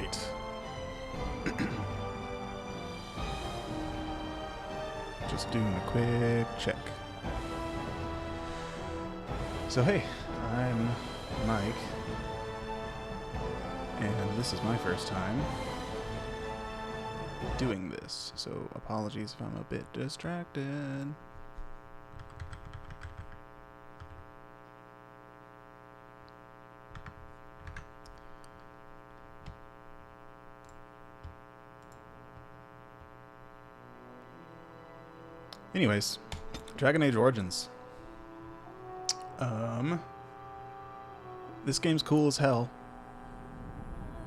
Alright. Just doing a quick check. So hey, I'm Mike, and this is my first time doing this, so apologies if I'm a bit distracted. Anyways, Dragon Age Origins. This game's cool as hell,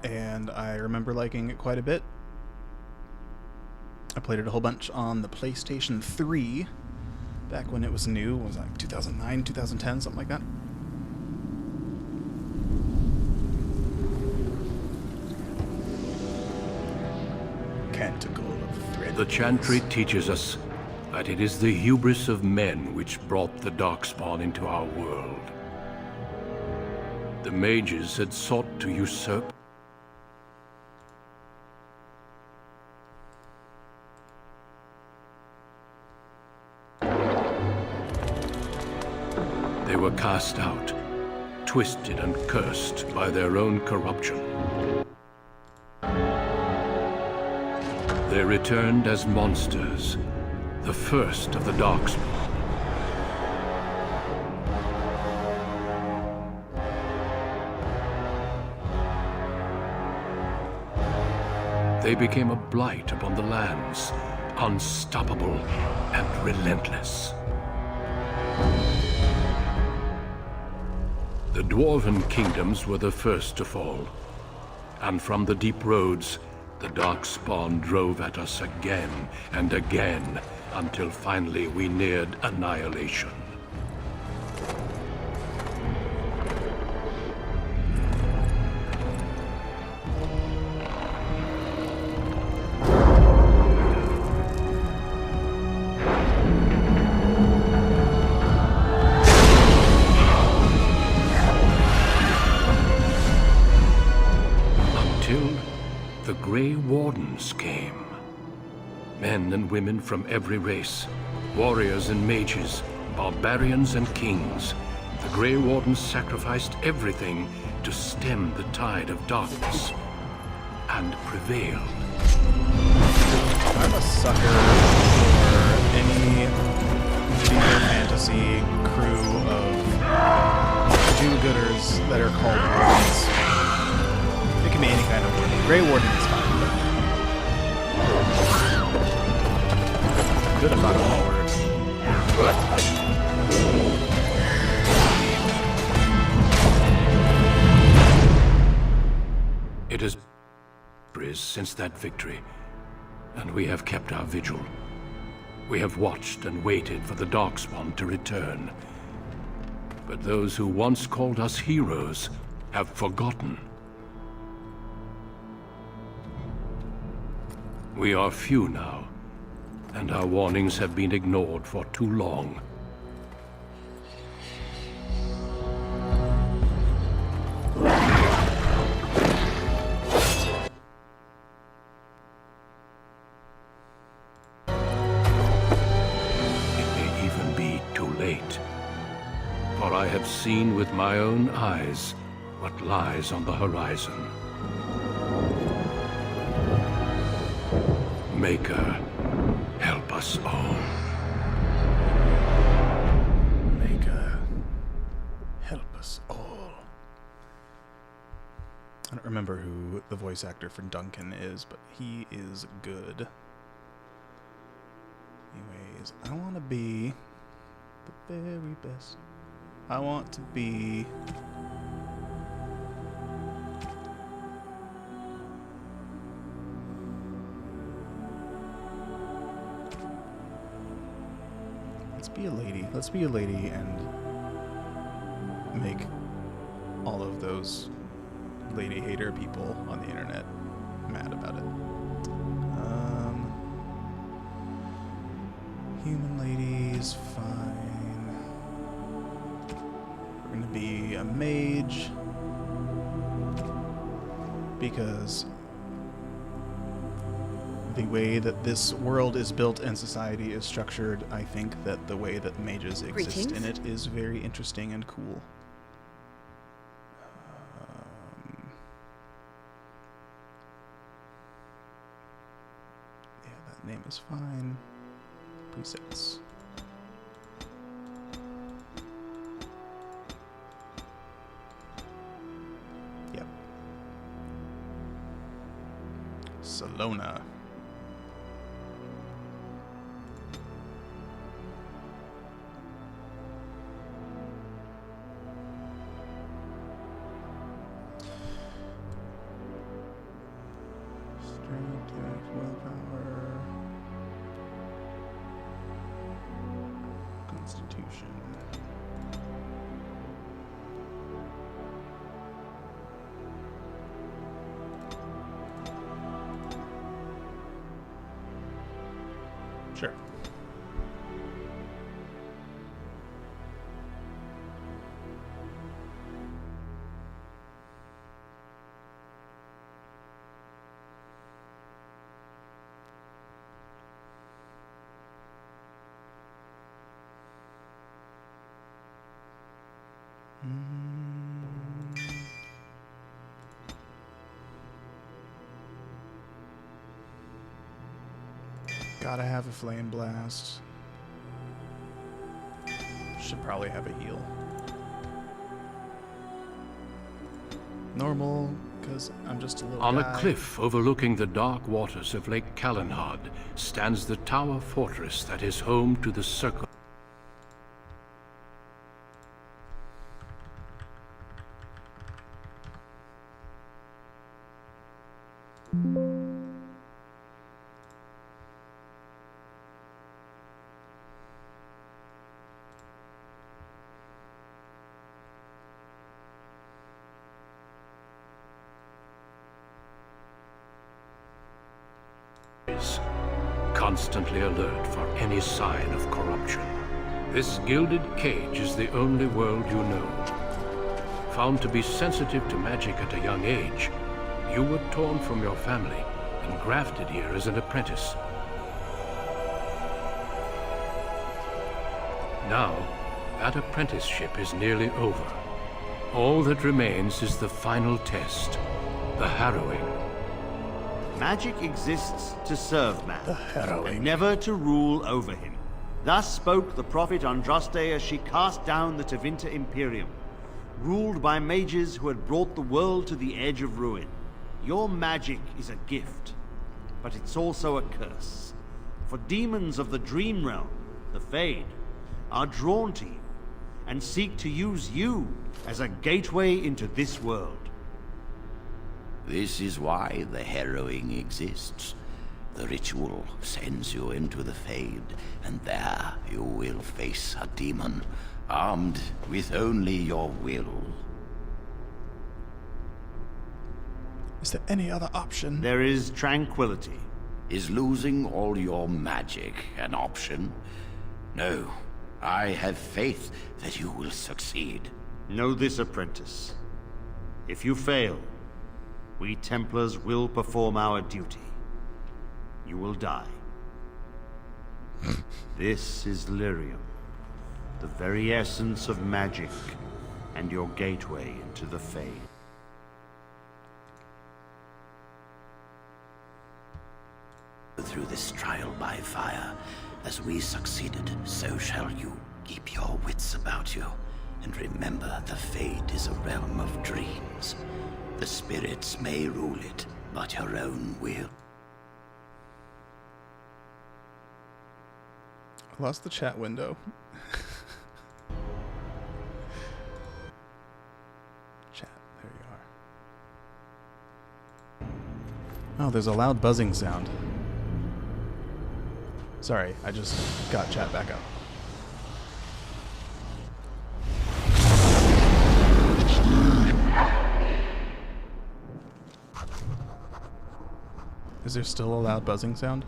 and I remember liking it quite a bit. I played it a whole bunch on the PlayStation 3, back when it was new. It was like 2009, 2010, something like that. Canticle of Thread. The Chantry teaches us that it is the hubris of men which brought the Darkspawn into our world. The mages had sought to usurp They were cast out, twisted and cursed by their own corruption. They returned as monsters, the first of the Darkspawn. They became a blight upon the lands, unstoppable and relentless. The Dwarven kingdoms were the first to fall, and from the deep roads, the Darkspawn drove at us again and again, until finally we neared annihilation. Until the Grey Wardens came. Men and women from every race, warriors and mages, barbarians and kings. The Grey Wardens sacrificed everything to stem the tide of darkness, and prevailed. I'm a sucker for any medieval fantasy crew of do-gooders that are called wardens. It can be any kind of warden. Grey Warden is fine. Good, I'm not a word. It has been since that victory, and we have kept our vigil. We have watched and waited for the Darkspawn to return. But those who once called us heroes have forgotten. We are few now, and our warnings have been ignored for too long. It may even be too late, for I have seen with my own eyes what lies on the horizon. Maker, help us all. Maker, help us all. I don't remember who the voice actor for Duncan is, but he is good. Anyways, I want to be the very best. I want to be... Let's be a lady and make all of those lady hater people on the internet mad about it. Human lady is fine. We're gonna be a mage because the way that this world is built and society is structured, I think that the way that mages exist in it is very interesting and cool. Yeah, that name is fine. Presets. Yep. Salona. Strength, willpower, constitution. Sure. Gotta have a flame blast. Should probably have a heal. Normal, because I'm just a little On guy. a cliff overlooking the dark waters of Lake Kalenhad stands the tower fortress that is home to the Circle. Constantly alert for any sign of corruption. This gilded cage is the only world you know. Found to be sensitive to magic at a young age, you were torn from your family and grafted here as an apprentice. Now, that apprenticeship is nearly over. All that remains is the final test, the harrowing. Magic exists to serve man, harrowing. and never to rule over him. Thus spoke the prophet Andraste as she cast down the Tevinter Imperium, ruled by mages who had brought the world to the edge of ruin. Your magic is a gift, but it's also a curse. For demons of the Dream Realm, the Fade, are drawn to you, and seek to use you as a gateway into this world. This is why the harrowing exists. The ritual sends you into the Fade, and there you will face a demon, armed with only your will. Is there any other option? There is tranquility. Is losing all your magic an option? No. I have faith that you will succeed. Know this, apprentice. If you fail, we Templars will perform our duty. You will die. This is Lyrium, the very essence of magic, and your gateway into the Fade. Through this trial by fire, as we succeeded, so shall you. Keep your wits about you, and remember the Fade is a realm of dreams. The spirits may rule it, but your own will. I lost the chat window. Chat, there you are. Oh, there's a loud buzzing sound. Sorry, I just got chat back up. Is there still a loud buzzing sound?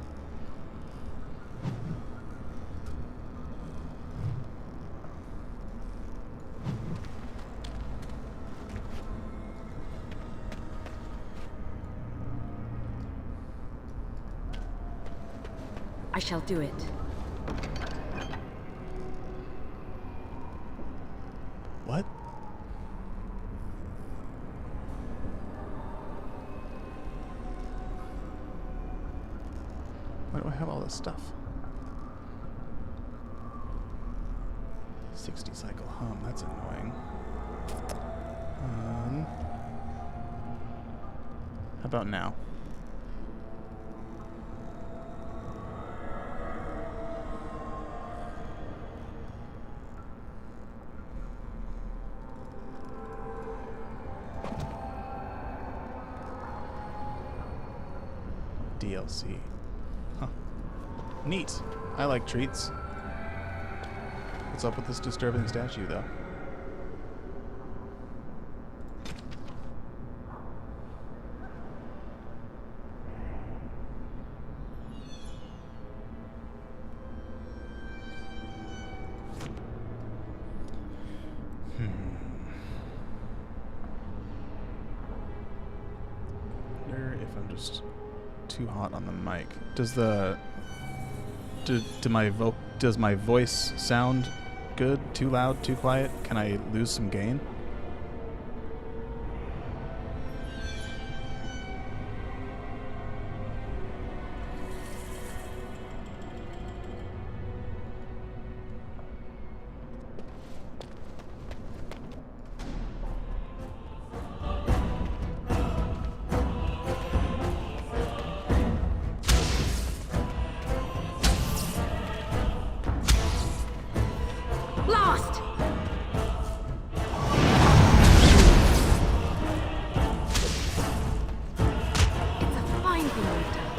I shall do it. What? Why do I have all this stuff? 60 cycle hum, that's annoying. How about now? DLC. Huh. Neat. I like treats. What's up with this disturbing statue, though? Wonder if I'm just too hot on the mic. Does the does my voice sound good? Too loud? Too quiet? Can I lose some gain? Lost! It's a fine thing we've done.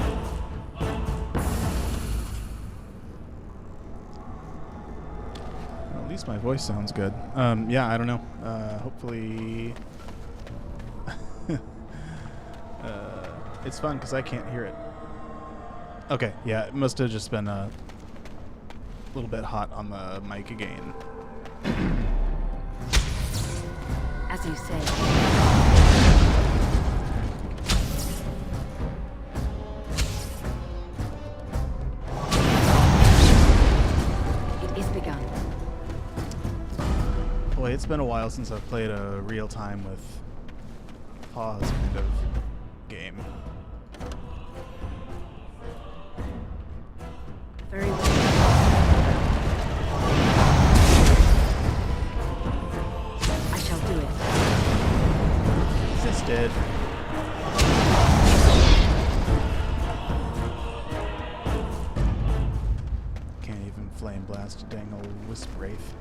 Well, at least my voice sounds good. Yeah, I don't know. Hopefully... it's fun because I can't hear it. Okay, yeah, it must have just been a little bit hot on the mic again. As you say. It is begun. Boy, it's been a while since I've played a real-time with pause kind of game. Very well. I shall do it. Assisted. Can't even flame blast a dang old wisp wraith.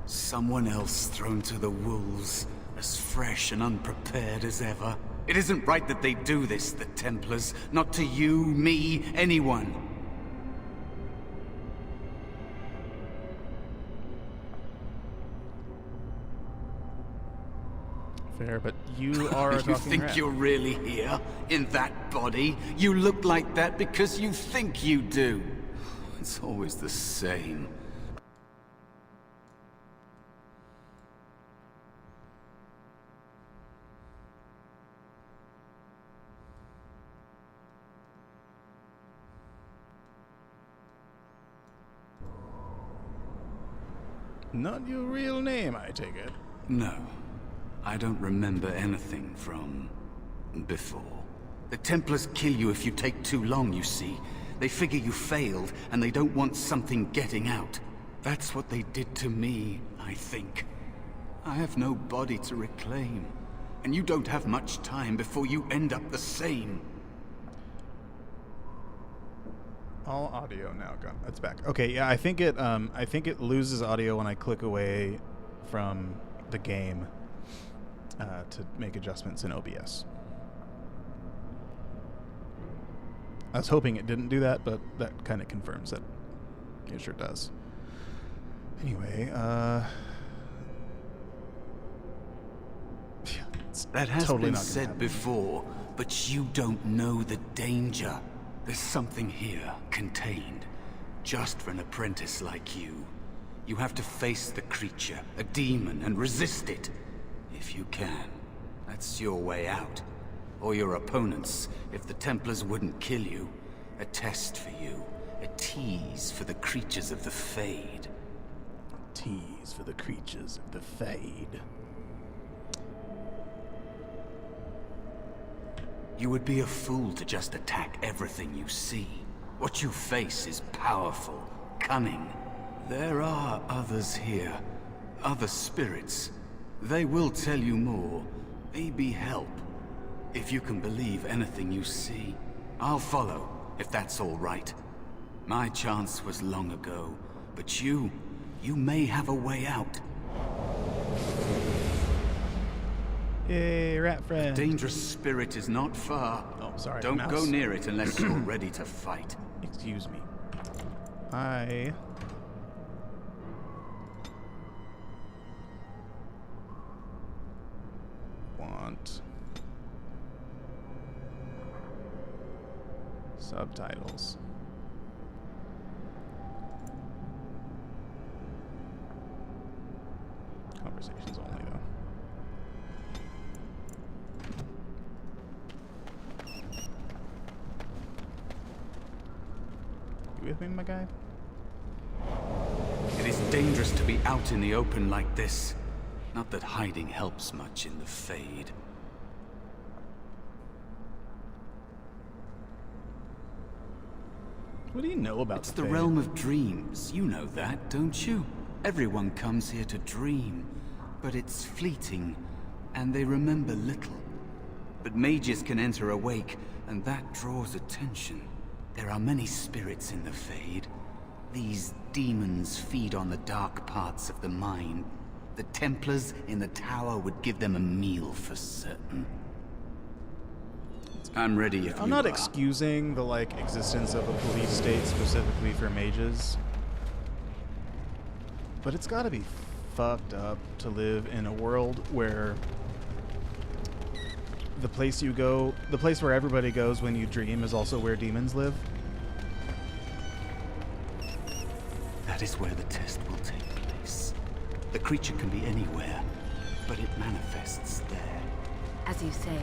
Someone else thrown to the wolves, as fresh and unprepared as ever. It isn't right that they do this, the Templars. Not to you, me, anyone. Fair, but you are a You talking think rat. you're really here? In that body? You look like that because you think you do. It's always the same. Not your real name, I take it. No. I don't remember anything from... before. The Templars kill you if you take too long, you see. They figure you failed, and they don't want something getting out. That's what they did to me, I think. I have no body to reclaim. And you don't have much time before you end up the same. All audio now gone. It's back. Okay, yeah, I think it loses audio when I click away from the game to make adjustments in OBS. I was hoping it didn't do that, but that kind of confirms that it sure does. Anyway, yeah, it's That has totally been not gonna said happen. before, but you don't know the danger. There's something here, contained, just for an apprentice like you. You have to face the creature, a demon, and resist it. If you can. That's your way out. or your opponents if the Templars wouldn't kill you. A test for you. A tease for the creatures of the Fade. Tease for the creatures of the Fade. You would be a fool to just attack everything you see. What you face is powerful, cunning. There are others here. Other spirits. They will tell you more. Maybe help. If you can believe anything you see, I'll follow, if that's all right. My chance was long ago, but you may have a way out. Yay, rat friend. Dangerous spirit is not far. Oh, sorry. Don't mouse. go near it unless you're ready to fight. Excuse me. I want subtitles. Conversations only, though. You with me, my guy? It is dangerous to be out in the open like this. Not that hiding helps much in the Fade. What do you know about It's the the Fade? realm of dreams. You know that, don't you? Everyone comes here to dream, but it's fleeting, and they remember little. But mages can enter awake, and that draws attention. There are many spirits in the Fade. These demons feed on the dark parts of the mind. The Templars in the tower would give them a meal for certain. I'm ready if I'm you not are. excusing the existence of a police state specifically for mages, but it's got to be fucked up to live in a world where the place you go, the place where everybody goes when you dream, is also where demons live. That is where the test will take place. The creature can be anywhere, but it manifests there. As you say.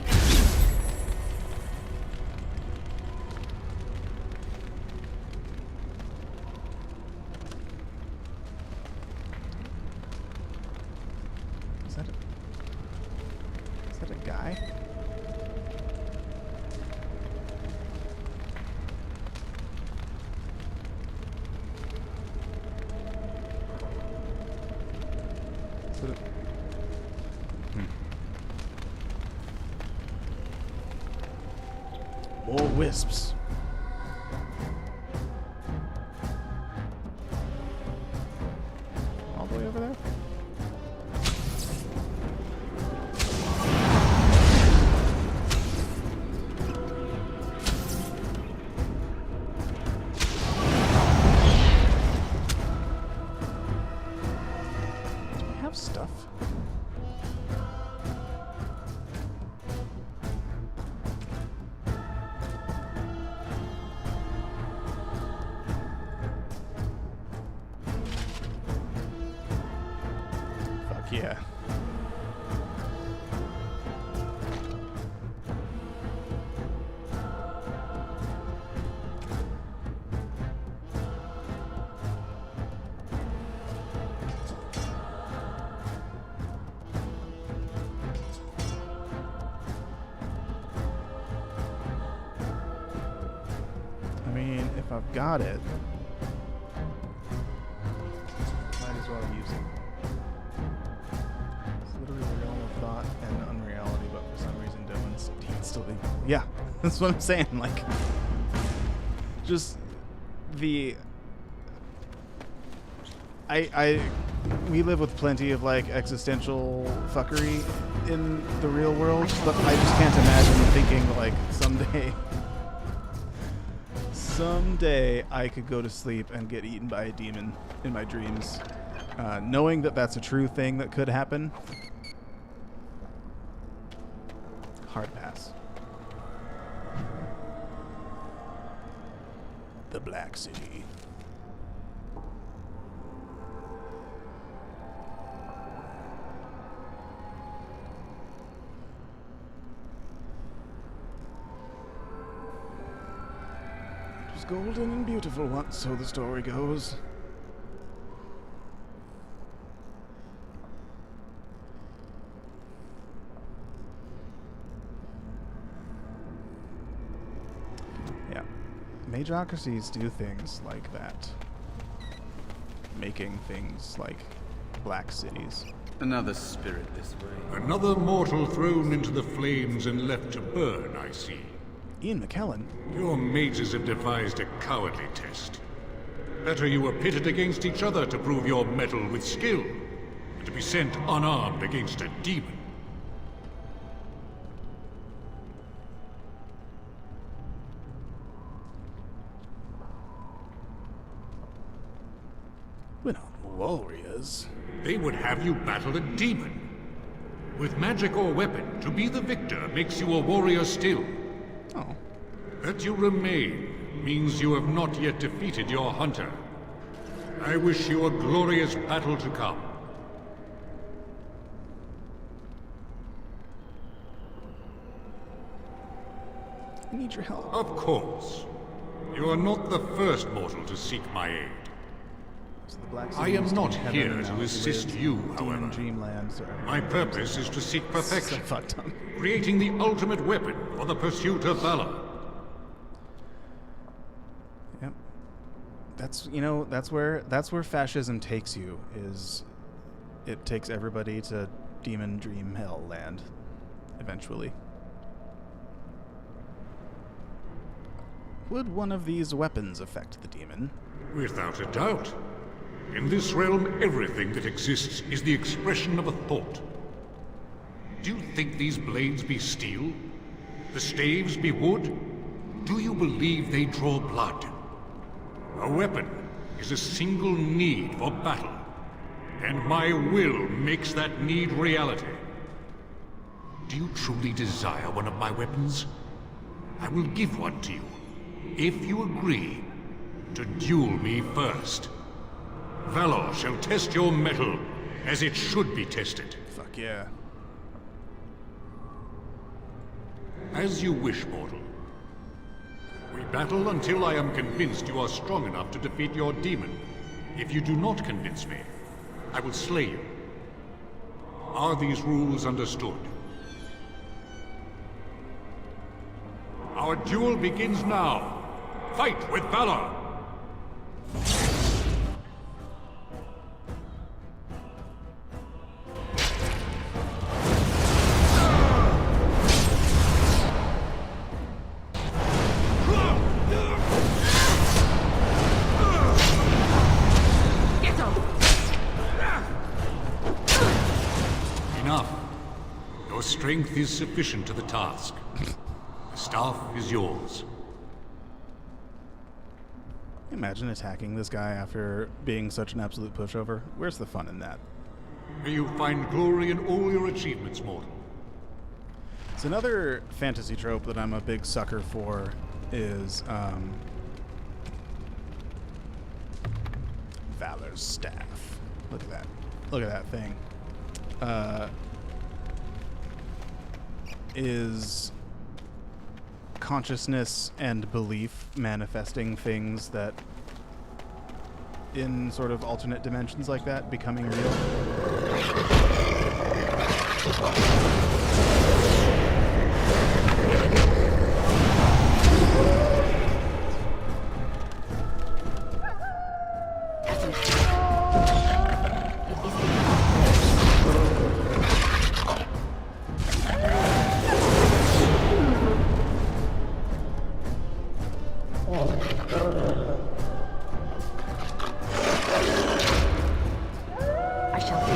Is that a guy? Is that a... More wisps. All the way over there? Do we have stuff? Fuck yeah. I mean, if I've got it, might as well use it. It's literally the realm of thought and unreality, but for some reason demons still be. Yeah, that's what I'm saying. Just the. We live with plenty of existential fuckery in the real world, but I just can't imagine thinking someday I could go to sleep and get eaten by a demon in my dreams. Knowing that that's a true thing that could happen. Hard pass. The Black City. golden and beautiful once, so the story goes. Yeah. Magocracies do things like that. Making things like black cities. Another spirit this way. Another mortal thrown into the flames and left to burn, I see. Ian McKellen? Your mages have devised a cowardly test. Better you were pitted against each other to prove your mettle with skill, than to be sent unarmed against a demon. We're not warriors. They would have you battle a demon. With magic or weapon, to be the victor makes you a warrior still. Oh. That you remain means you have not yet defeated your hunter. I wish you a glorious battle to come. I need your help. Of course. You are not the first mortal to seek my aid. So the Black I City am used not be here heaven, to now assist lives you, in however. Demon Dreamland, so My purpose is to seek so perfection, fucked up. creating the ultimate weapon for the pursuit of valor. Yep. That's, you know, that's where fascism takes you, is it takes everybody to Demon Dream Hell land eventually. Would one of these weapons affect the demon? Without a doubt. In this realm, everything that exists is the expression of a thought. Do you think these blades be steel? The staves be wood? Do you believe they draw blood? A weapon is a single need for battle, and my will makes that need reality. Do you truly desire one of my weapons? I will give one to you, if you agree to duel me first. Valor shall test your mettle as it should be tested. Fuck yeah. As you wish, mortal. We battle until I am convinced you are strong enough to defeat your demon. If you do not convince me, I will slay you. Are these rules understood? Our duel begins now. Fight with valor! Get up! Enough. Your strength is sufficient to the task. The staff is yours. Imagine attacking this guy after being such an absolute pushover. Where's the fun in that? May you find glory in all your achievements, mortal. It's another fantasy trope that I'm a big sucker for is Valor's staff. Look at that. Look at that thing. Is consciousness and belief manifesting things that in sort of alternate dimensions like that becoming real? I shall do.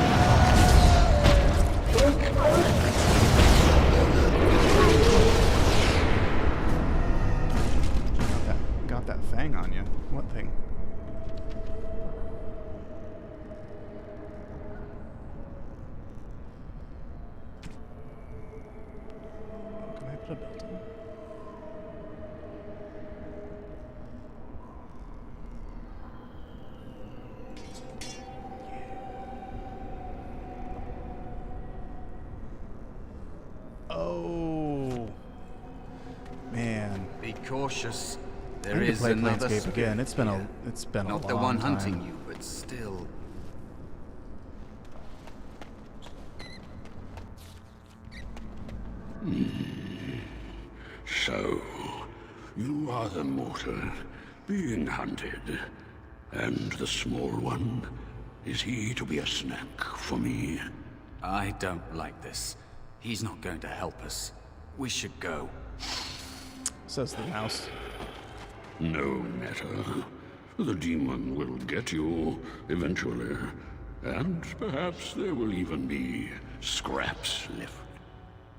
Got that thing on you. What thing? Can I put a belt on? Oh, man. Be cautious. There I need to is play another Planescape again. It's been spirit a Not long the one time. hunting you, but still. So, you are the mortal being hunted. And the small one, is he to be a snack for me? I don't like this. He's not going to help us. We should go. Says the mouse. No matter. The demon will get you eventually. And perhaps there will even be scraps left.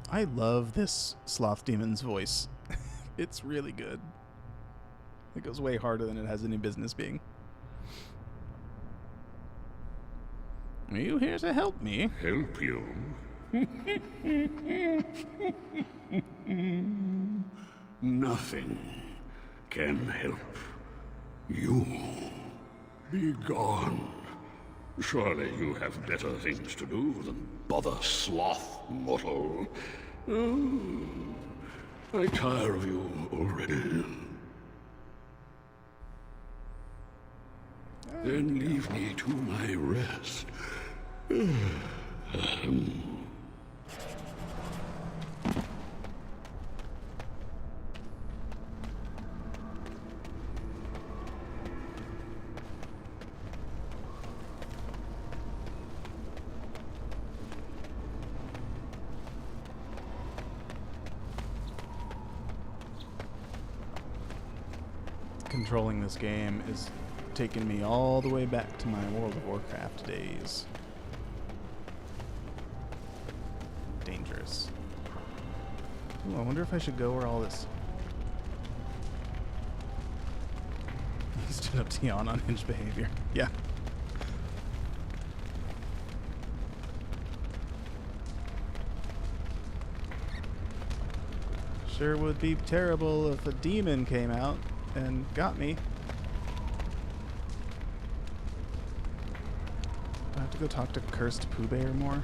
I love this sloth demon's voice. It's really good. It goes way harder than it has any business being. Are you here to help me? Help you? Nothing can help you. Be gone. Surely you have better things to do than bother sloth, mortal. Oh, I tire of you already. Then leave me to my rest. Controlling this game is taking me all the way back to my World of Warcraft days. Dangerous. Ooh, I wonder if I should go where all this... He stood up to yawn on unhinged behavior. Yeah. Sure would be terrible if a demon came out and got me. Do I have to go talk to Cursed Pooh Bear more?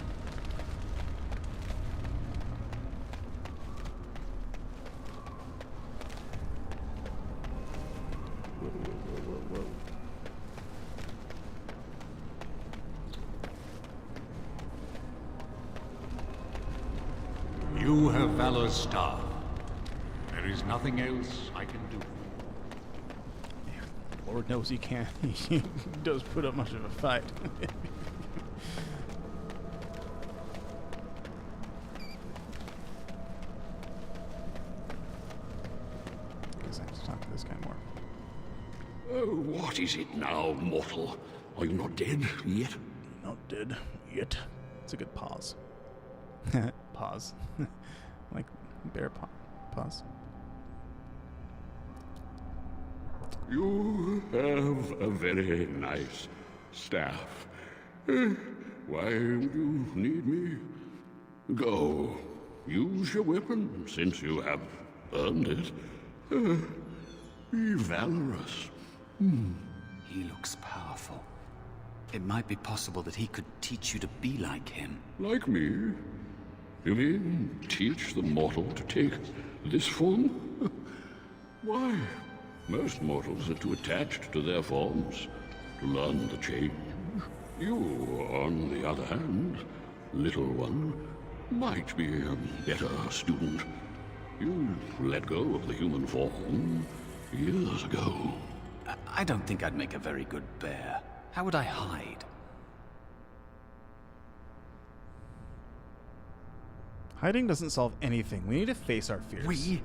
Whoa, whoa, whoa, whoa, whoa. You have Valor's staff. There is nothing else I can do. Lord knows he can't. He does put up much of a fight. Guess I have to talk to this guy more. Oh, what is it now, mortal? Are you not dead yet? Not dead yet. It's a good pause. Pause. Like bear pause. You have a very nice staff. Why would you need me? Go. Use your weapon, since you have earned it. Be valorous. He looks powerful. It might be possible that he could teach you to be like him. Like me? You mean teach the mortal to take this form? Why? Most mortals are too attached to their forms to learn the change. You, on the other hand, little one, might be a better student. You let go of the human form years ago. I don't think I'd make a very good bear. How would I hide? Hiding doesn't solve anything. We need to face our fears.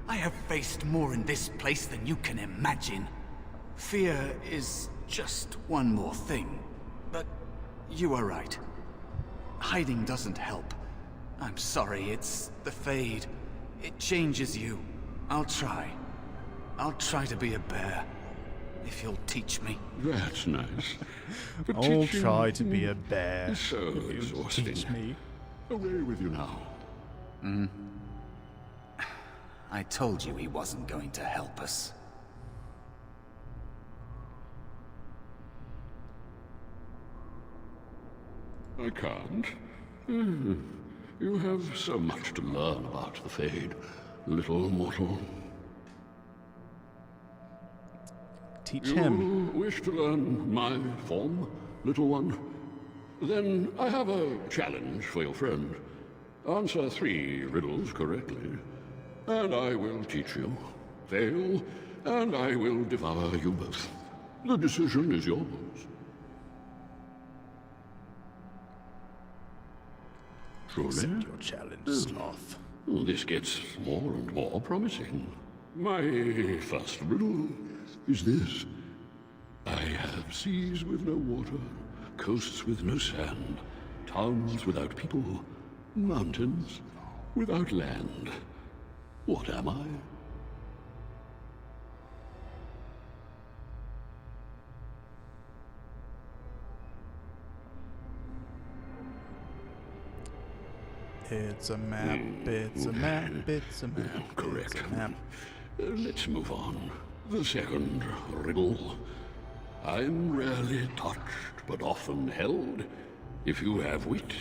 I have faced more in this place than you can imagine. Fear is just one more thing. But you are right. Hiding doesn't help. I'm sorry, it's the Fade. It changes you. I'll try. I'll try to be a bear. If you'll teach me. That's nice. But I'll teaching try to be a bear. is so if you exhausting. teach me. Away with you now. I told you he wasn't going to help us. I can't. You have so much to learn about the Fade, little mortal. teach You him. wish to learn my form, little one? Then I have a challenge for your friend. Answer 3 riddles correctly, and I will teach you. Fail, and I will devour you both. The decision is yours. Accept your challenge, Sloth. This gets more and more promising. My first riddle is this. I have seas with no water, coasts with no sand, towns without people, mountains without land. What am I? It's a map, it's a map, it's a map, Correct. it's a map. Let's move on. The second riddle. I'm rarely touched, but often held. If you have wit,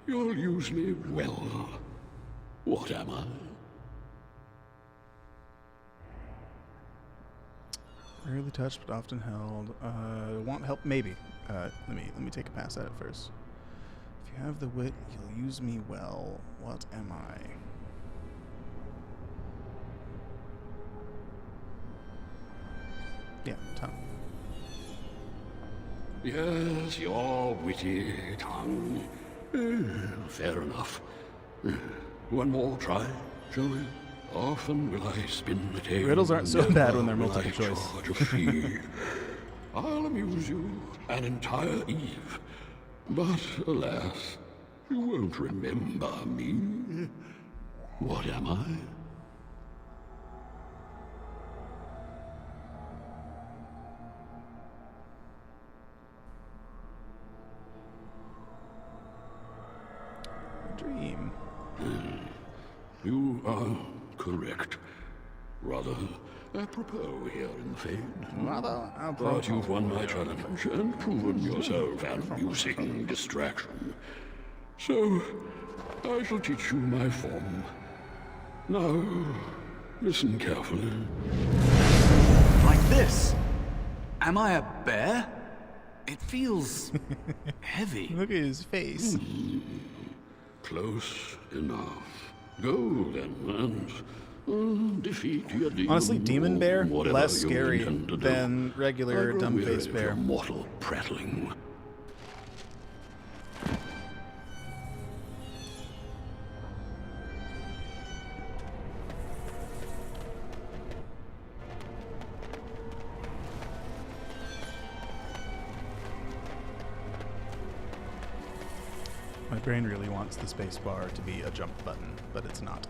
you'll use me well. What am I? Rarely touched, but often held. Want help? Maybe. Let me take a pass at it first. If you have the wit, you'll use me well. What am I? Yeah, tongue. Yes, your witty tongue. Fair enough. One more try, shall we? Often will I spin the tale. Riddles aren't so never bad when they're will I multiple choice. charge a fee. I'll amuse you an entire eve. But alas, you won't remember me. What am I? A dream. You are correct. Rather apropos here in the Fade. Rather, But you've won my challenge and proven yourself an amusing distraction. So, I shall teach you my form. Now, listen carefully. Like this? Am I a bear? It feels heavy. Look at his face. Close enough. Go then, and defeat your demon. Honestly, demon bear whatever less you scary intend to do. than regular I grow dumb weary face of bear. your mortal prattling. My brain really wants the space bar to be a jump button, but it's not.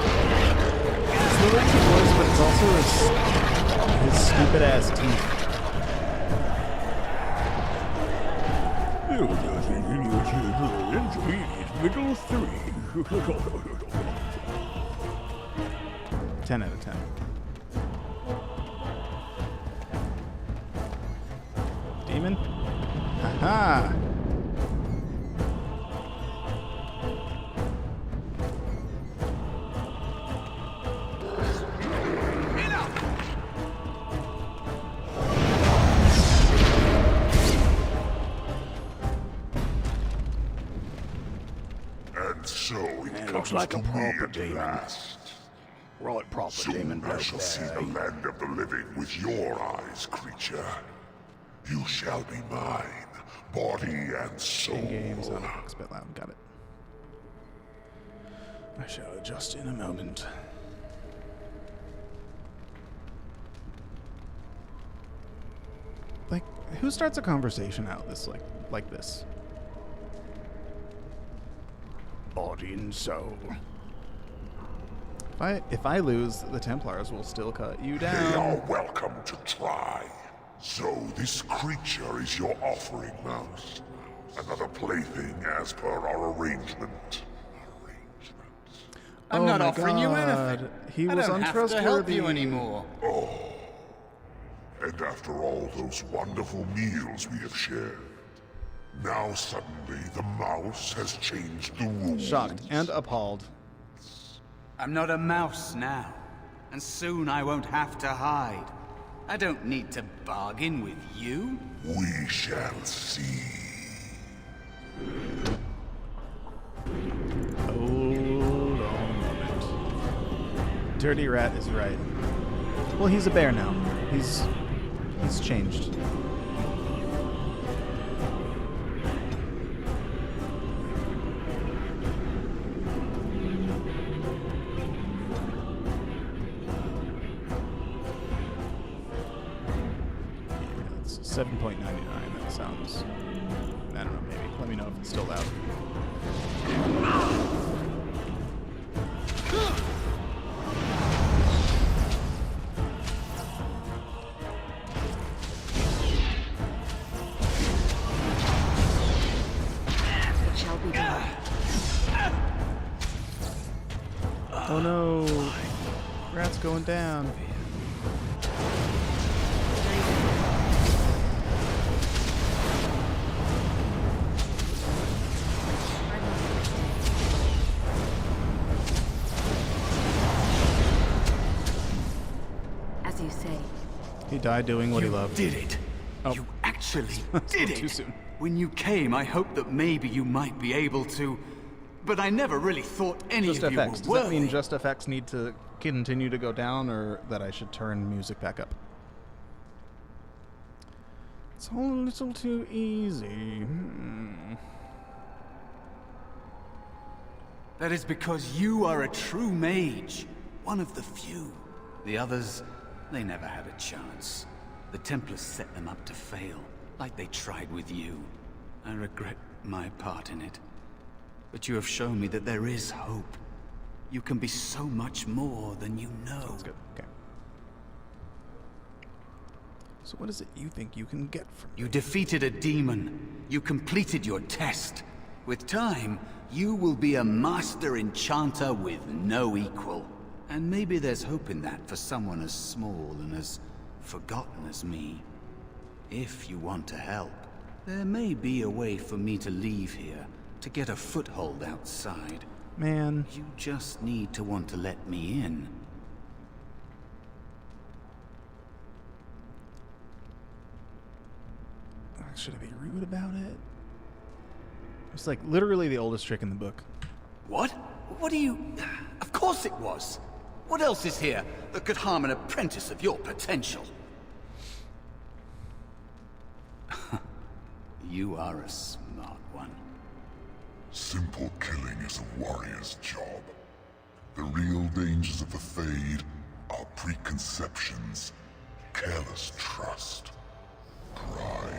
It's the Richie voice, but it's also his stupid ass teeth. Middle 3. 10 out of 10. Demon? Haha! And so it comes looks like to a me proper at demon. last. Right, proper Soon I shall see the land of the living with your eyes, creature. You shall be mine, body and soul. Game sound effects, bit loud. Got it. I shall adjust in a moment. Like, who starts a conversation out this like this? Body and soul. If I lose, the Templars will still cut you They down. are welcome to try. So this creature is your offering, Mouse. Another plaything as per our arrangement. I'm Oh not my offering you God. anything. He I was don't have to help you untrustworthy. anymore. And after all those wonderful meals we have shared, Now suddenly the mouse has changed the rules. Shocked and appalled. I'm not a mouse now, and soon I won't have to hide. I don't need to bargain with you. We shall see. Hold on a moment. Dirty Rat is right. Well, he's a bear now. He's changed. Yeah, it's 7.99. That sounds. I don't know. Maybe. Let me know if it's still loud. It shall be done. Oh no! Rat's going down. As you say. He died doing what he loved. Did it. Oh. You actually did it. Too soon. When you came, I hoped that maybe you might be able to, but I never really thought any Just of you FX. were Does worthy. that mean just FX need to continue to go down, or that I should turn music back up? It's all a little too easy. That is because you are a true mage, one of the few. The others, they never had a chance. The Templars set them up to fail, like they tried with you. I regret my part in it. But you have shown me that there is hope. You can be so much more than you know. That's good. Okay. So what is it you think you can get from me? You defeated a demon. You completed your test. With time, you will be a master enchanter with no equal. And maybe there's hope in that for someone as small and as forgotten as me. If you want to help, there may be a way for me to leave here, to get a foothold outside. Man. You just need to want to let me in. Should I be rude about it? It's like literally the oldest trick in the book. What? What do you... Of course it was! What else is here that could harm an apprentice of your potential? You are a smart one. Simple killing is a warrior's job. The real dangers of the Fade are preconceptions, careless trust, pride.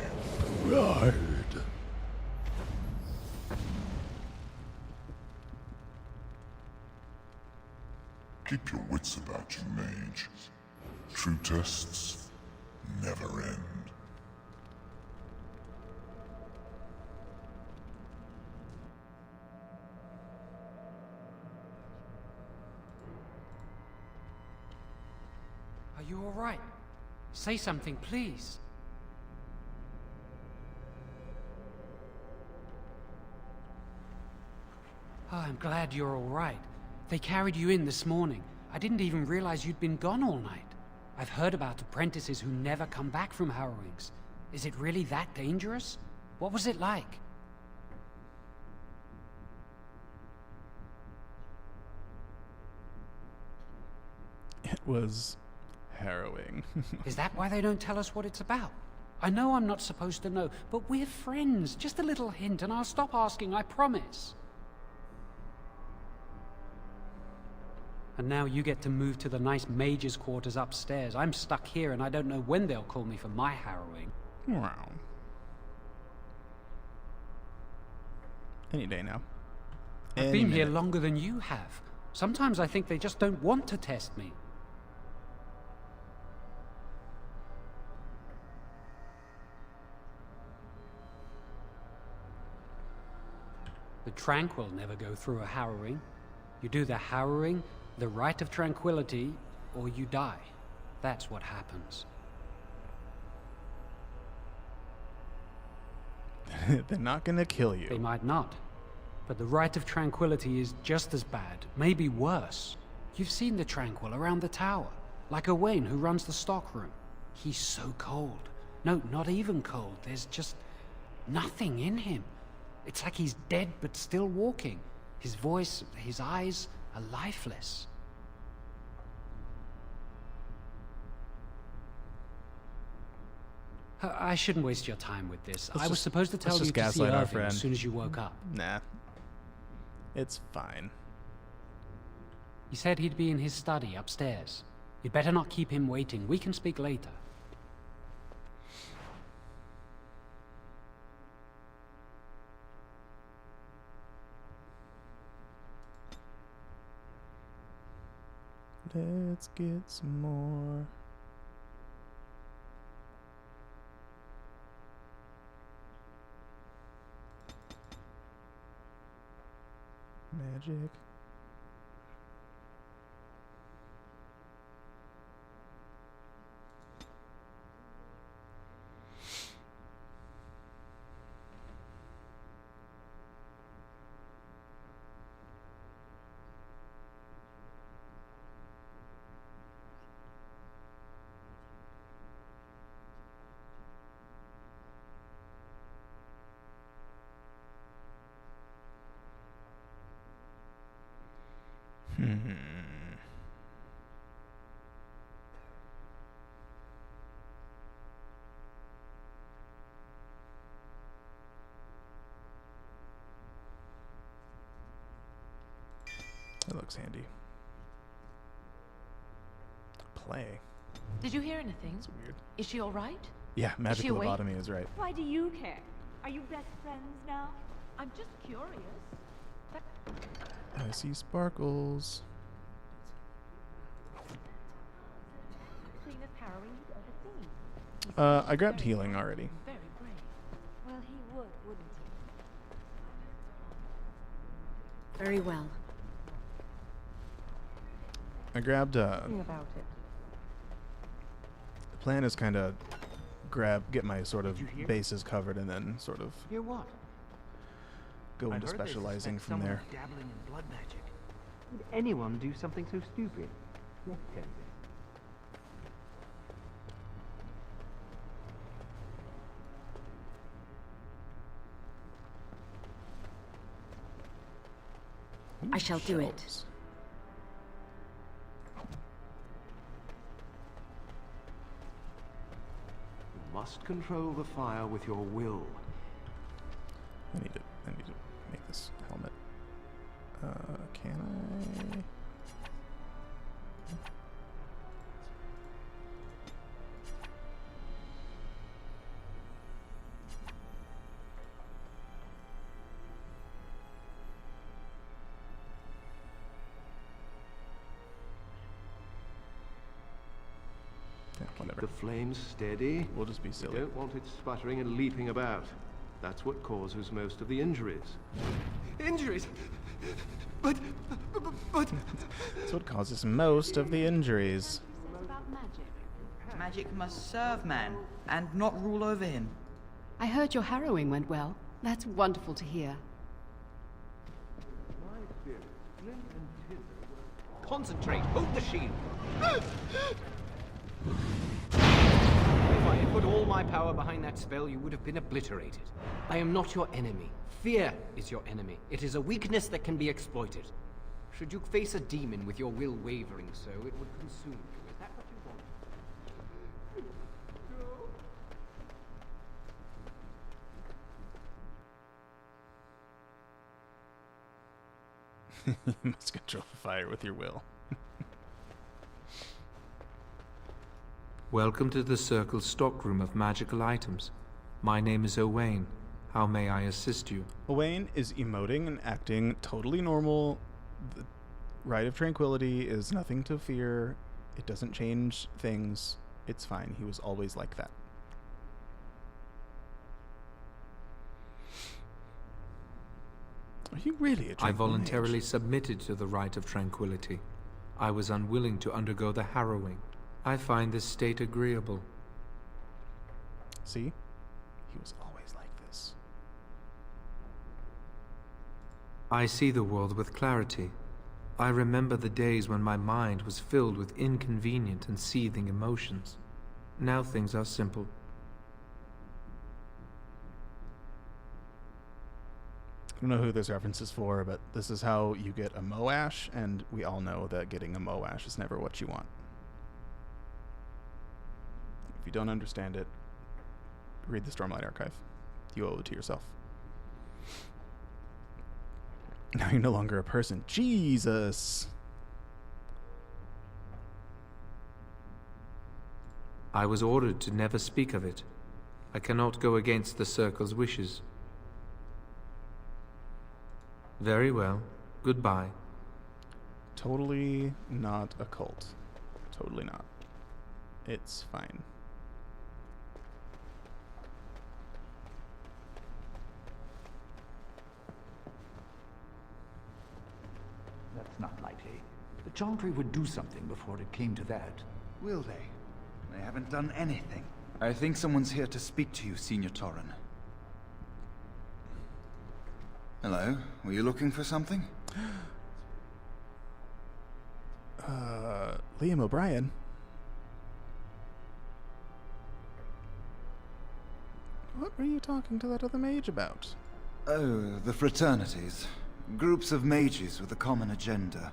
Keep your wits about you, mage. True tests never end. Are you all right? Say something, please. Oh, I'm glad you're all right. They carried you in this morning. I didn't even realize you'd been gone all night. I've heard about apprentices who never come back from harrowings. Is it really that dangerous? What was it like? It was harrowing. Is that why they don't tell us what it's about? I know I'm not supposed to know, but we're friends. Just a little hint and I'll stop asking, I promise. And now you get to move to the nice mage's quarters upstairs. I'm stuck here and I don't know when they'll call me for my harrowing. Wow. Any day now. I've been here longer than you have. Sometimes I think they just don't want to test me. The Tranquil never go through a harrowing. You do the harrowing, the rite of tranquility, or you die. That's what happens. They're not gonna kill you. They might not. But the Rite of Tranquility is just as bad, maybe worse. You've seen the Tranquil around the tower, like Owain who runs the stockroom. He's so cold. No, not even cold. There's just nothing in him. It's like he's dead but still walking. His voice, his eyes are lifeless. I shouldn't waste your time with this. I was supposed to tell you to see Irving as soon as you woke up. Nah. It's fine. He said he'd be in his study upstairs. You'd better not keep him waiting. We can speak later. Let's get some more. Magic. That looks handy. Play. Did you hear anything? That's weird. Is she all right? Yeah, magic she awake? lobotomy is right. Why do you care? Are you best friends now? I'm just curious. I see sparkles. Cleanest harrowing you've ever seen. I grabbed healing already. Very brave. Well, he would, wouldn't he? Very well. I grabbed About it. the plan is kind of get my sort of bases covered and then sort of Hear what? go into specializing from there. Dabbling in blood magic. Would anyone do something so stupid? Yes, I shall do it. You must control the fire with your will. I need to make this helmet. Can I? Yeah, whatever. The flames steady. We'll just be You silly. don't want it sputtering and leaping about. That's what causes most of the injuries. Injuries? But... That's what causes most of the injuries. About magic. Magic must serve man, and not rule over him. I heard your harrowing went well. That's wonderful to hear. Concentrate! Hold the shield! If I had put all my power behind that spell, you would have been obliterated. I am not your enemy. Fear is your enemy. It is a weakness that can be exploited. Should you face a demon with your will wavering so, it would consume you. Is that what you want? You must control the fire with your will. Welcome to the Circle's stockroom of magical items. My name is Owain. How may I assist you? Owain is emoting and acting totally normal. The Rite of Tranquility is nothing to fear. It doesn't change things. It's fine. He was always like that. Are you really a I tranquil voluntarily mage? submitted to the Rite of Tranquility. I was unwilling to undergo the harrowing. I find this state agreeable. See? He was always like this. I see the world with clarity. I remember the days when my mind was filled with inconvenient and seething emotions. Now things are simple. I don't know who this reference is for, but this is how you get a Moash, and we all know that getting a Moash is never what you want. If you don't understand it, read the Stormlight Archive. You owe it to yourself. Now you're no longer a person. Jesus! I was ordered to never speak of it. I cannot go against the Circle's wishes. Very well. Goodbye. Totally not a cult. Totally not. It's fine. That's not likely. The Chantry would do something before it came to that. Will they? They haven't done anything. I think someone's here to speak to you, Senior Torren. Hello, were you looking for something? Liam O'Brien? What were you talking to that other mage about? Oh, the fraternities. Groups of mages with a common agenda.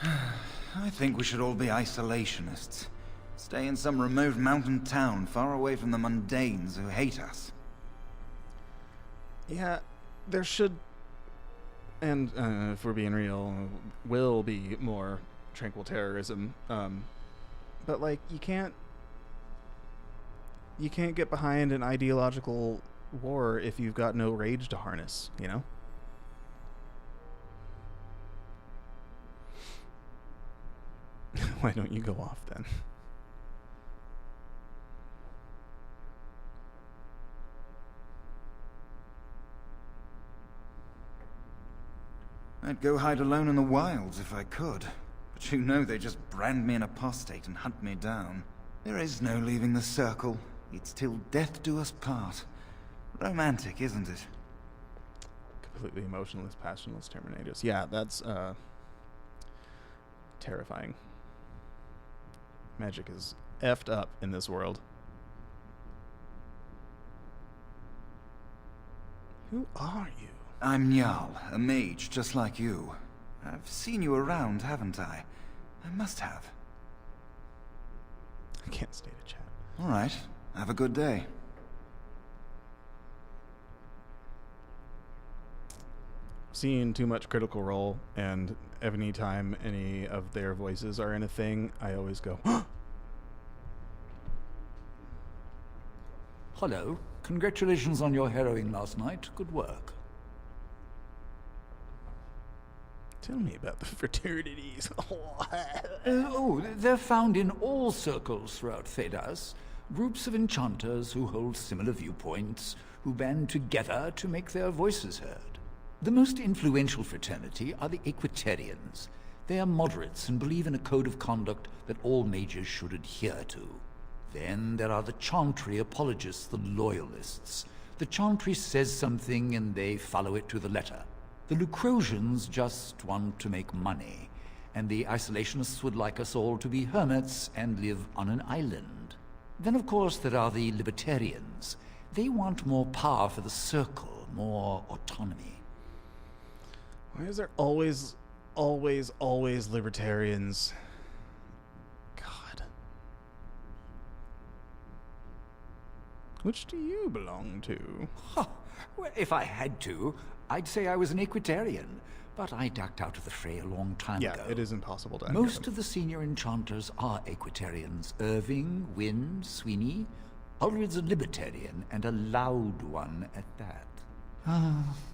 I think we should all be isolationists. Stay in some remote mountain town far away from the mundanes who hate us. Yeah, there should... And, if we're being real, will be more tranquil terrorism. But, like, you can't get behind an ideological war if you've got no rage to harness, you know? Why don't you go off, then? I'd go hide alone in the wilds if I could. But you know they just brand me an apostate and hunt me down. There is no leaving the Circle. It's till death do us part. Romantic, isn't it? Completely emotionless, passionless Terminators. Yeah, that's, terrifying. Magic is effed up in this world. Who are you? I'm Njal, a mage just like you. I've seen you around, haven't I? I must have. I can't stay to chat. All right. Have a good day. Seeing too much Critical Role, and any time any of their voices are in a thing, I always go, Hello. Congratulations on your harrowing last night. Good work. Tell me about the fraternities. They're found in all circles throughout Thedas. Groups of enchanters who hold similar viewpoints, who band together to make their voices heard. The most influential fraternity are the Equitarians. They are moderates and believe in a code of conduct that all mages should adhere to. Then there are the Chantry apologists, the Loyalists. The Chantry says something and they follow it to the letter. The Lucrosians just want to make money, and the Isolationists would like us all to be hermits and live on an island. Then, of course, there are the Libertarians. They want more power for the Circle, more autonomy. Why is there always libertarians? God. Which do you belong to? Huh. Well, if I had to, I'd say I was an Equitarian, but I ducked out of the fray a long time ago. Yeah, it is impossible to Most of the senior enchanters are Equitarians. Irving, Wynne, Sweeney. Ulrid's a Libertarian, and a loud one at that.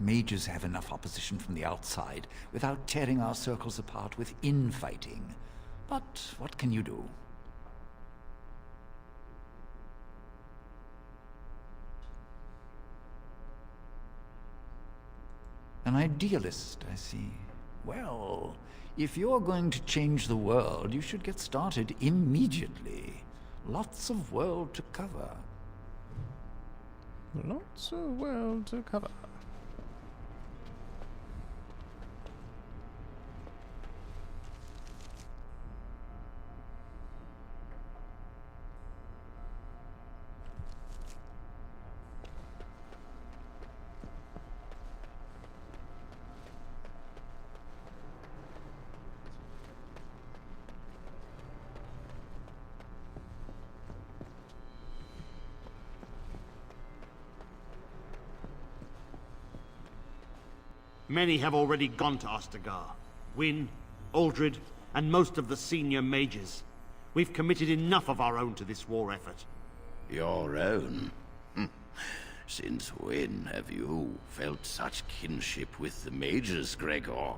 Mages have enough opposition from the outside without tearing our circles apart with infighting. But what can you do? An idealist, I see. Well, if you're going to change the world, you should get started immediately. Lots of world to cover. Lots of world to cover. Many have already gone to Ostagar. Wynne, Aldred, and most of the senior mages. We've committed enough of our own to this war effort. Your own? Since when have you felt such kinship with the mages, Gregor?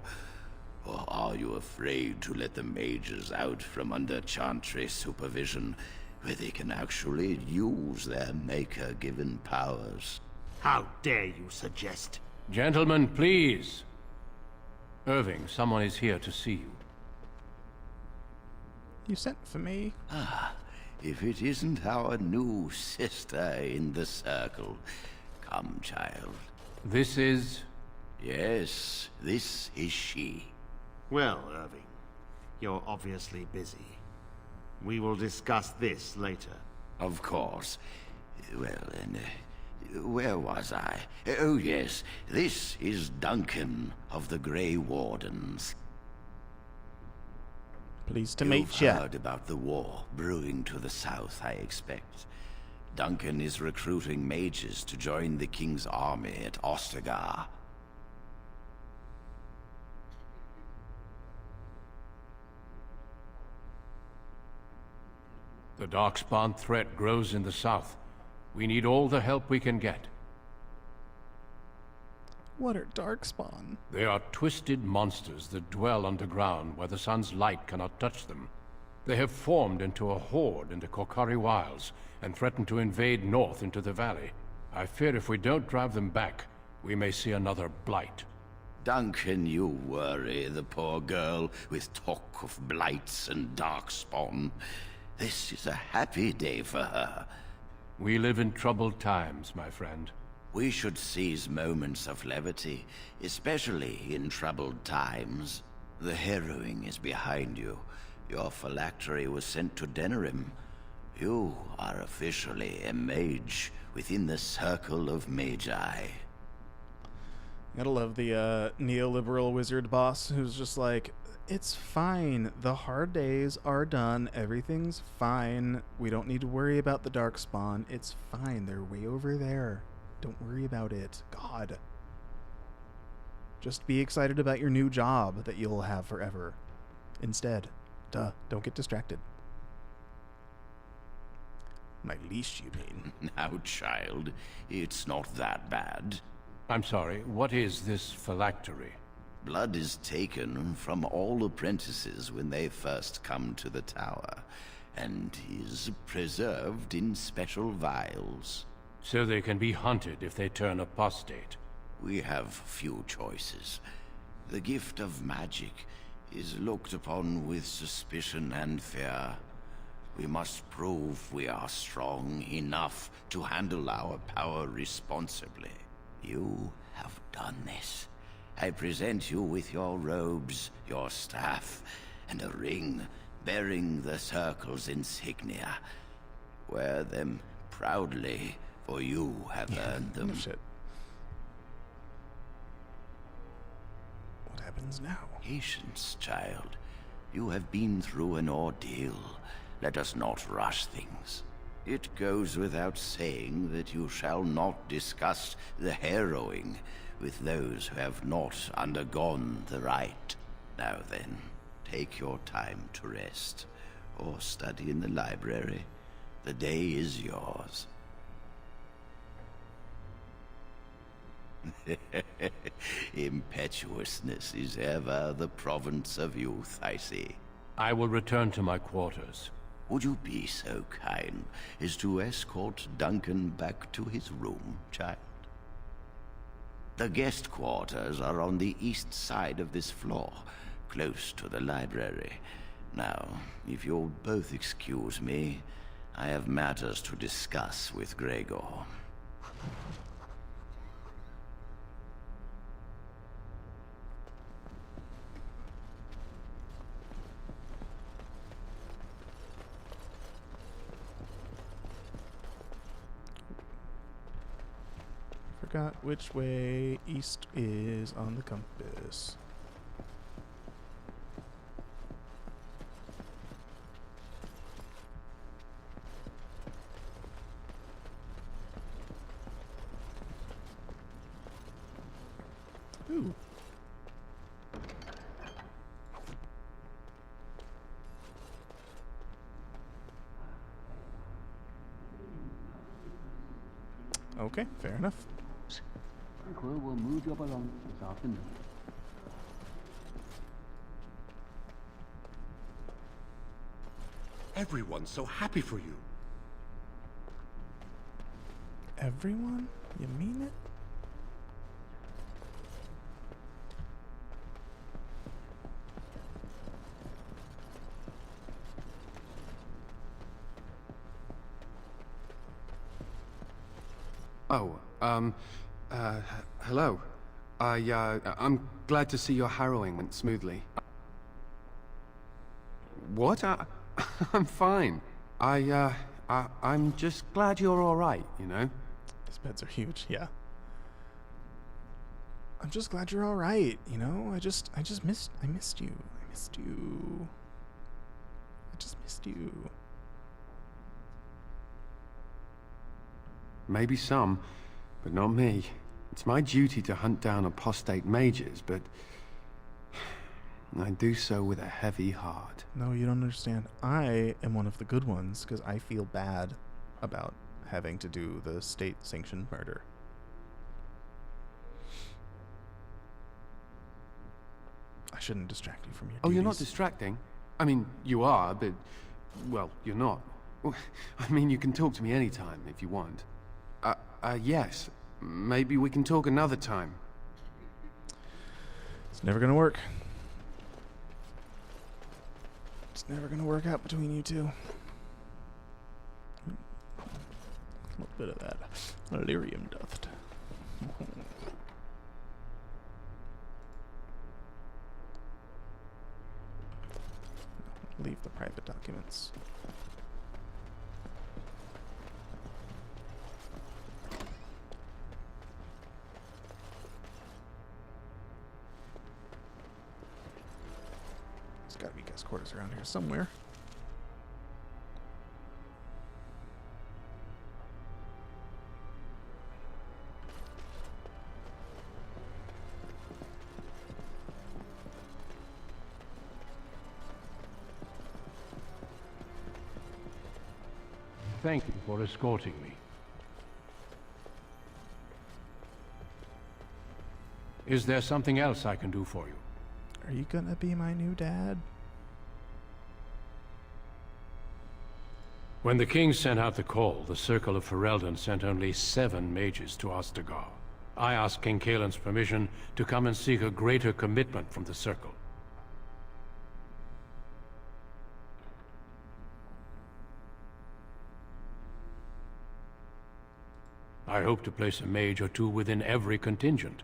Or are you afraid to let the mages out from under Chantry supervision, where they can actually use their Maker-given powers? How dare you suggest? Gentlemen, please. Irving, someone is here to see you. You sent for me? Ah, if it isn't our new sister in the circle. Come, child. This is... Yes, this is she. Well, Irving, you're obviously busy. We will discuss this later. Of course. Well, and where was I? Oh, yes. This is Duncan of the Grey Wardens. Pleased to meet you. You've heard about the war brewing to the south, I expect. Duncan is recruiting mages to join the King's army at Ostagar. The Darkspawn threat grows in the south. We need all the help we can get. What are Darkspawn? They are twisted monsters that dwell underground where the sun's light cannot touch them. They have formed into a horde in the Korcari Wilds and threaten to invade north into the valley. I fear if we don't drive them back, we may see another blight. Duncan, you worry the poor girl with talk of blights and Darkspawn. This is a happy day for her. We live in troubled times, my friend. We should seize moments of levity, especially in troubled times. The harrowing is behind you. Your phylactery was sent to Denerim. You are officially a mage within the circle of magi. Gotta love the neoliberal wizard boss who's just like, it's fine. The hard days are done. Everything's fine. We don't need to worry about the Darkspawn. It's fine. They're way over there. Don't worry about it. God. Just be excited about your new job that you'll have forever. Instead. Duh. Don't get distracted. My leash, you mean? Now, child, it's not that bad. I'm sorry, what is this phylactery? Blood is taken from all apprentices when they first come to the tower, and is preserved in special vials. So they can be hunted if they turn apostate. We have few choices. The gift of magic is looked upon with suspicion and fear. We must prove we are strong enough to handle our power responsibly. You have done this. I present you with your robes, your staff, and a ring bearing the Circle's insignia. Wear them proudly, for you have earned them. No shit. What happens now? Patience, child. You have been through an ordeal. Let us not rush things. It goes without saying that you shall not discuss the harrowing with those who have not undergone the rite. Now then, take your time to rest, or study in the library. The day is yours. Impetuousness is ever the province of youth, I see. I will return to my quarters. Would you be so kind as to escort Duncan back to his room, child? The guest quarters are on the east side of this floor, close to the library. Now, if you'll both excuse me, I have matters to discuss with Gregor. Forgot which way east is on the compass. Ooh, Okay, fair enough. Will move your belongings this afternoon. Everyone's so happy for you. Everyone? You mean it? Oh, hello. I'm glad to see your harrowing went smoothly. What? I'm fine. I'm just glad you're all right, you know? These beds are huge, yeah. I'm just glad you're all right, you know? I missed you. I missed you. I just missed you. Maybe some, but not me. It's my duty to hunt down apostate mages, but I do so with a heavy heart. No, you don't understand. I am one of the good ones because I feel bad about having to do the state-sanctioned murder. I shouldn't distract you from your duties. Oh, you're not distracting? I mean, you are, but, well, you're not. I mean, you can talk to me anytime if you want. Yes. Maybe we can talk another time. It's never gonna work. It's never gonna work out between you two. A little bit of that lyrium dust. Leave the private documents. There's gotta be guest quarters around here somewhere. Thank you for escorting me. Is there something else I can do for you? Are you gonna be my new dad? When the king sent out the call, the Circle of Ferelden sent only 7 mages to Ostagar. I asked King Kaelin's permission to come and seek a greater commitment from the Circle. I hope to place a mage or two within every contingent.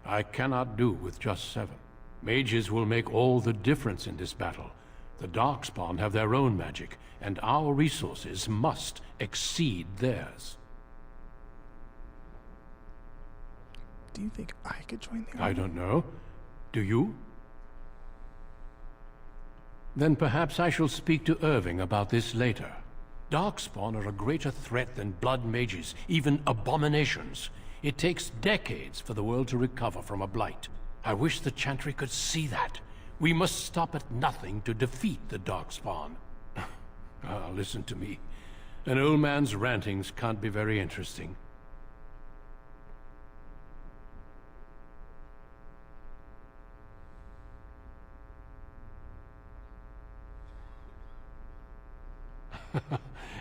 I cannot do with just 7. Mages will make all the difference in this battle. The Darkspawn have their own magic, and our resources must exceed theirs. Do you think I could join the army? I don't know. Do you? Then perhaps I shall speak to Irving about this later. Darkspawn are a greater threat than blood mages, even abominations. It takes decades for the world to recover from a blight. I wish the Chantry could see that. We must stop at nothing to defeat the Darkspawn. Listen to me. An old man's rantings can't be very interesting.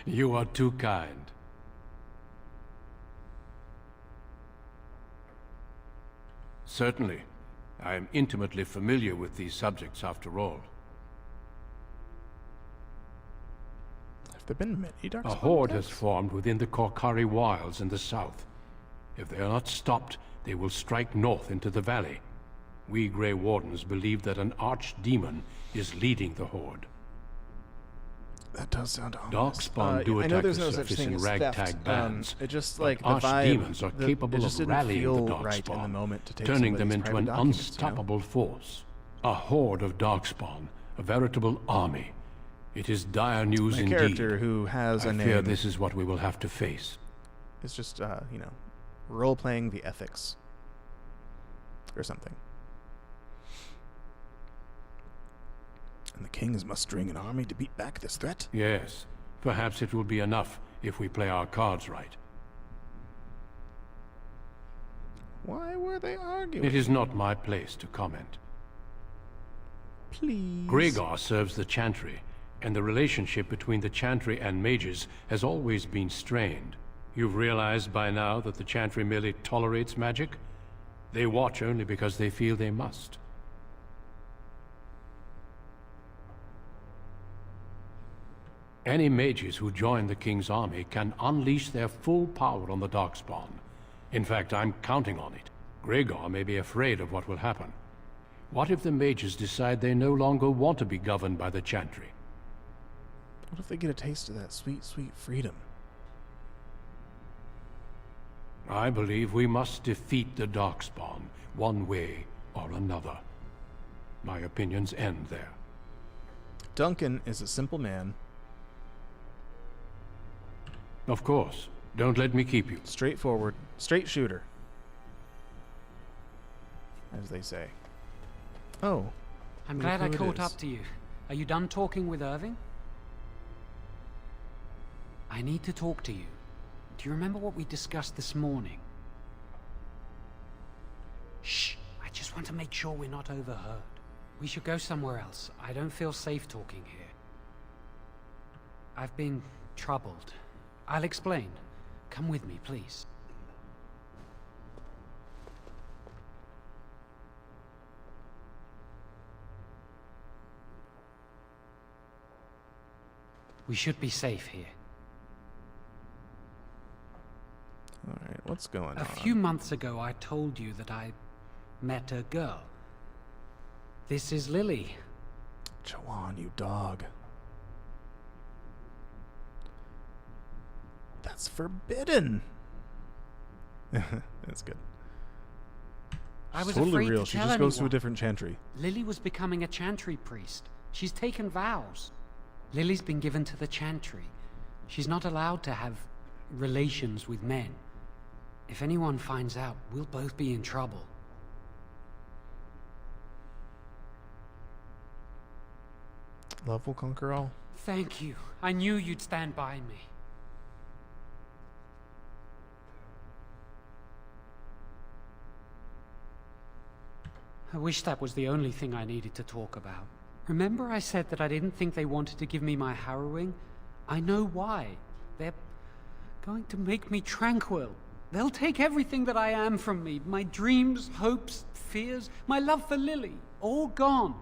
You are too kind. Certainly. I am intimately familiar with these subjects after all. Have there been many Darkspawn A horde attacks? has formed within the Korkari Wilds in the south. If they are not stopped, they will strike north into the valley. We Grey Wardens believe that an archdemon is leading the horde. That does sound ominous. Darkspawn do I know attack there's the no such surface thing in as ragtag theft. bands. It just but like the archdemons vibe, are capable it just of didn't rallying feel the right in the Darkspawn, moment to take turning them somebody's into an private documents, unstoppable force. A horde of Darkspawn, a veritable army. It is dire news My indeed. character who has a I fear name this is what we will have to face. It's just you know, role-playing the ethics or something. And the king is mustering an army to beat back this threat? Yes. Perhaps it will be enough if we play our cards right. Why were they arguing? It is not my place to comment. Please. Gregor serves the Chantry, and the relationship between the Chantry and mages has always been strained. You've realized by now that the Chantry merely tolerates magic? They watch only because they feel they must. Any mages who join the King's army can unleash their full power on the Darkspawn. In fact, I'm counting on it. Gregor may be afraid of what will happen. What if the mages decide they no longer want to be governed by the Chantry? What if they get a taste of that sweet, sweet freedom? I believe we must defeat the Darkspawn, one way or another. My opinions end there. Duncan is a simple man. Of course. Don't let me keep you. Straightforward. Straight shooter. As they say. Oh. I'm glad I caught up to you. Are you done talking with Irving? I need to talk to you. Do you remember what we discussed this morning? Shh! I just want to make sure we're not overheard. We should go somewhere else. I don't feel safe talking here. I've been troubled. I'll explain. Come with me, please. We should be safe here. Alright, what's going on? A few months ago, I told you that I met a girl. This is Lily. Joanne, you dog. That's forbidden. That's good. I was totally afraid real. to She tell just goes to a anyone. different chantry. Lily was becoming a chantry priest. She's taken vows. Lily's been given to the chantry. She's not allowed to have relations with men. If anyone finds out, we'll both be in trouble. Love will conquer all. Thank you. I knew you'd stand by me. I wish that was the only thing I needed to talk about. Remember I said that I didn't think they wanted to give me my harrowing? I know why. They're going to make me tranquil. They'll take everything that I am from me. My dreams, hopes, fears, my love for Lily. All gone.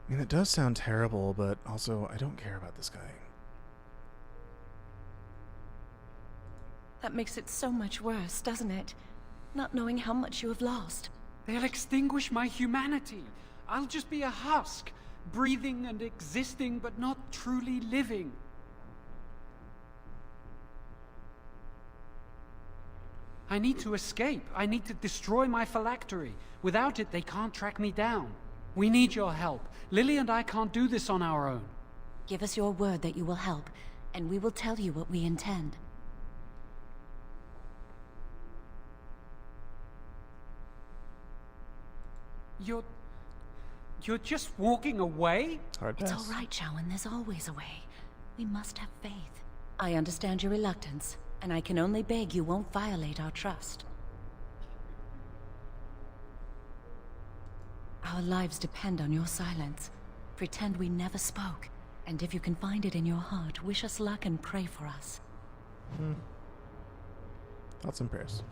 I mean, it does sound terrible, but also I don't care about this guy. That makes it so much worse, doesn't it? Not knowing how much you have lost. They'll extinguish my humanity. I'll just be a husk, breathing and existing, but not truly living. I need to escape. I need to destroy my phylactery. Without it, they can't track me down. We need your help. Lily and I can't do this on our own. Give us your word that you will help, and we will tell you what we intend. You're just walking away? It's all right, Shawan. There's always a way. We must have faith. I understand your reluctance, and I can only beg you won't violate our trust. Our lives depend on your silence. Pretend we never spoke, and if you can find it in your heart, wish us luck and pray for us. Thoughts and prayers.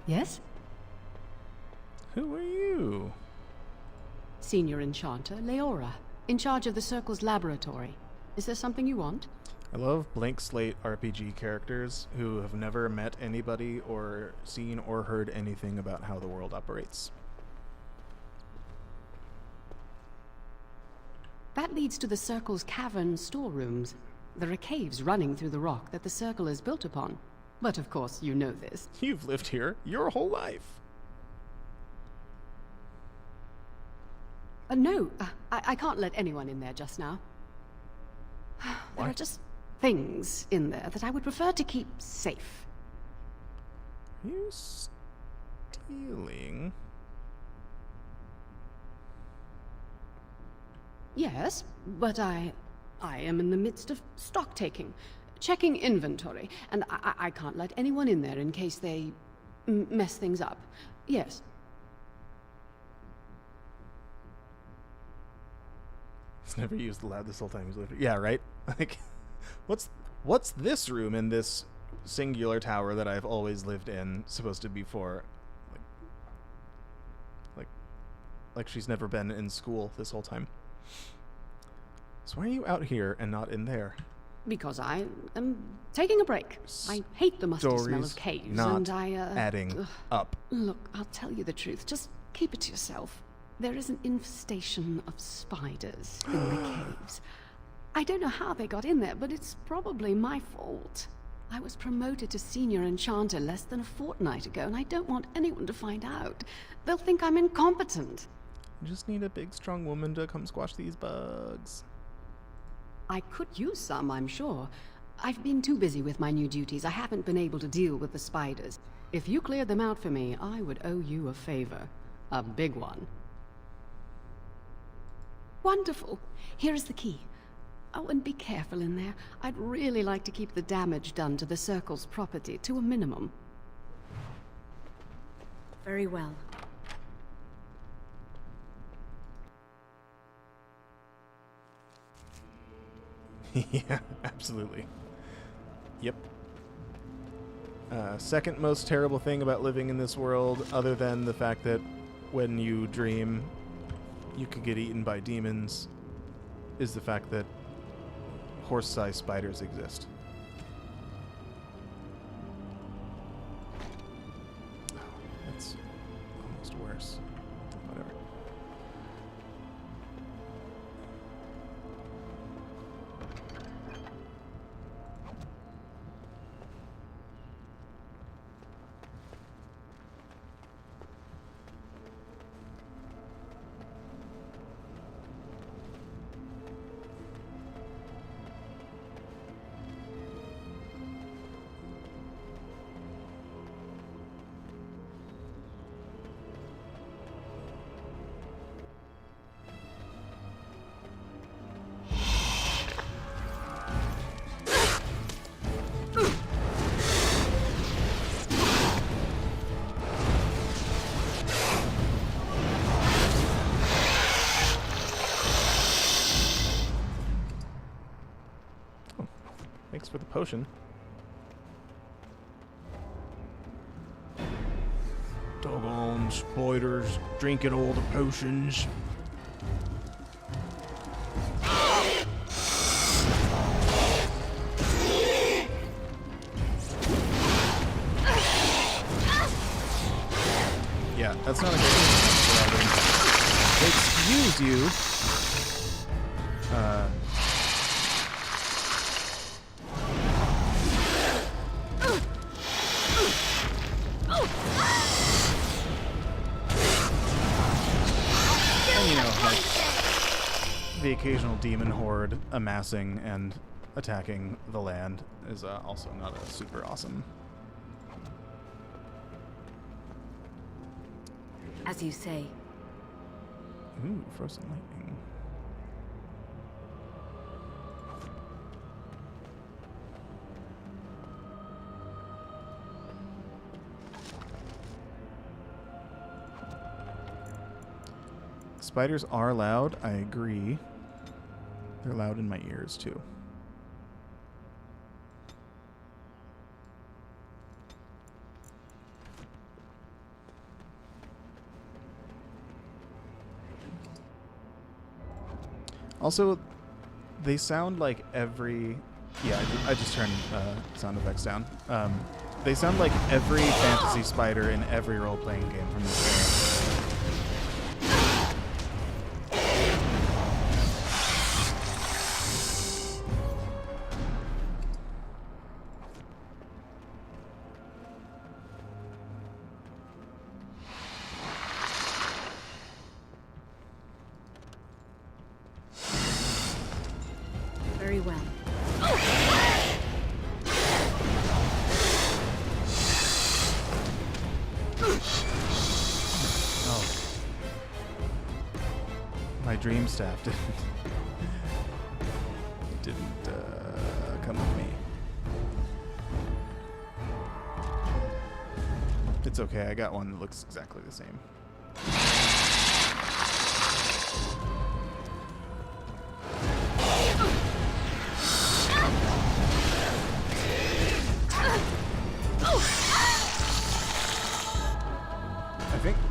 Yes? Who are you? Senior Enchanter, Leora, in charge of the Circle's laboratory. Is there something you want? I love blank slate RPG characters who have never met anybody or seen or heard anything about how the world operates. That leads to the Circle's cavern storerooms. There are caves running through the rock that the Circle is built upon. But of course, you know this. You've lived here your whole life. No, I can't let anyone in there just now. There are just things in there that I would prefer to keep safe. Are you stealing? Yes, but I am in the midst of stock taking, checking inventory, and I can't let anyone in there in case they mess things up. Yes. He's never used the lab this whole time he's lived here. Yeah, right? Like, what's this room in this singular tower that I've always lived in supposed to be for? Like she's never been in school this whole time. So why are you out here and not in there? Because I am taking a break. I hate the musty smell of caves, not and I, adding up. Look, I'll tell you the truth. Just keep it to yourself. There is an infestation of spiders in the caves. I don't know how they got in there, but it's probably my fault. I was promoted to senior enchanter less than a fortnight ago, and I don't want anyone to find out. They'll think I'm incompetent. You just need a big, strong woman to come squash these bugs. I could use some, I'm sure. I've been too busy with my new duties. I haven't been able to deal with the spiders. If you cleared them out for me, I would owe you a favor. A big one. Wonderful. Here is the key. Oh, and be careful in there. I'd really like to keep the damage done to the Circle's property to a minimum. Very well. Yeah, absolutely. Yep. Second most terrible thing about living in this world, other than the fact that when you dream you could get eaten by demons, is the fact that horse-sized spiders exist. Oh, that's almost worse. Whatever. Thanks for the potion. Doggone spiders drinking all the potions. Yeah, that's not a good thing. Excuse you. The occasional demon horde amassing and attacking the land is also not a super awesome. As you say. Ooh, frozen lightning. Spiders are loud, I agree. They're loud in my ears, too. Also, they sound like every... Yeah, I just turned sound effects down. They sound like every fantasy spider in every role-playing game from this era. Very well. Oh. My dream staff didn't come with me. It's okay, I got one that looks exactly the same.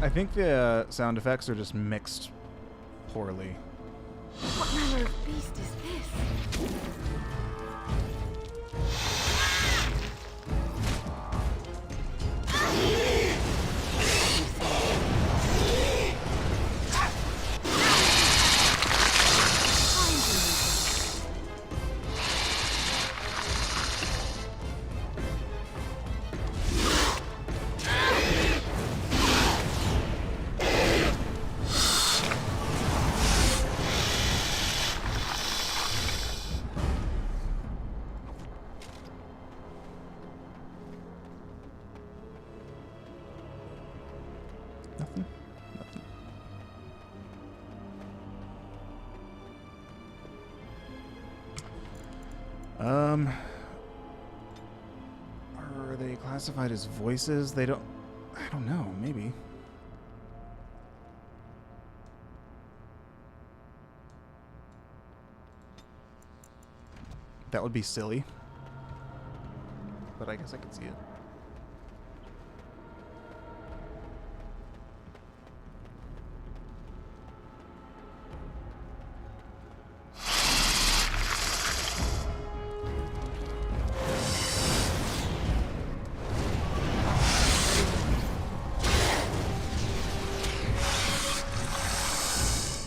I think the sound effects are just mixed poorly. What manner of beast is this? Nothing. Are they classified as voices? They don't. I don't know. Maybe. That would be silly. But I guess I could see it.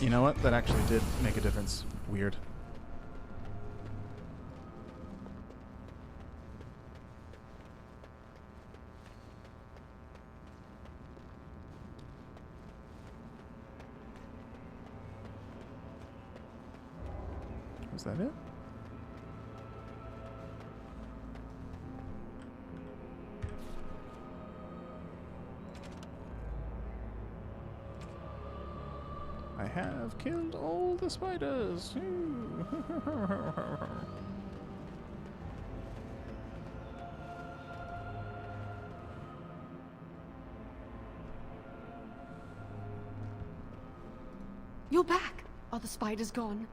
You know what? That actually did make a difference. Weird. Was that it? I have killed all the spiders. You're back. Are the spiders gone?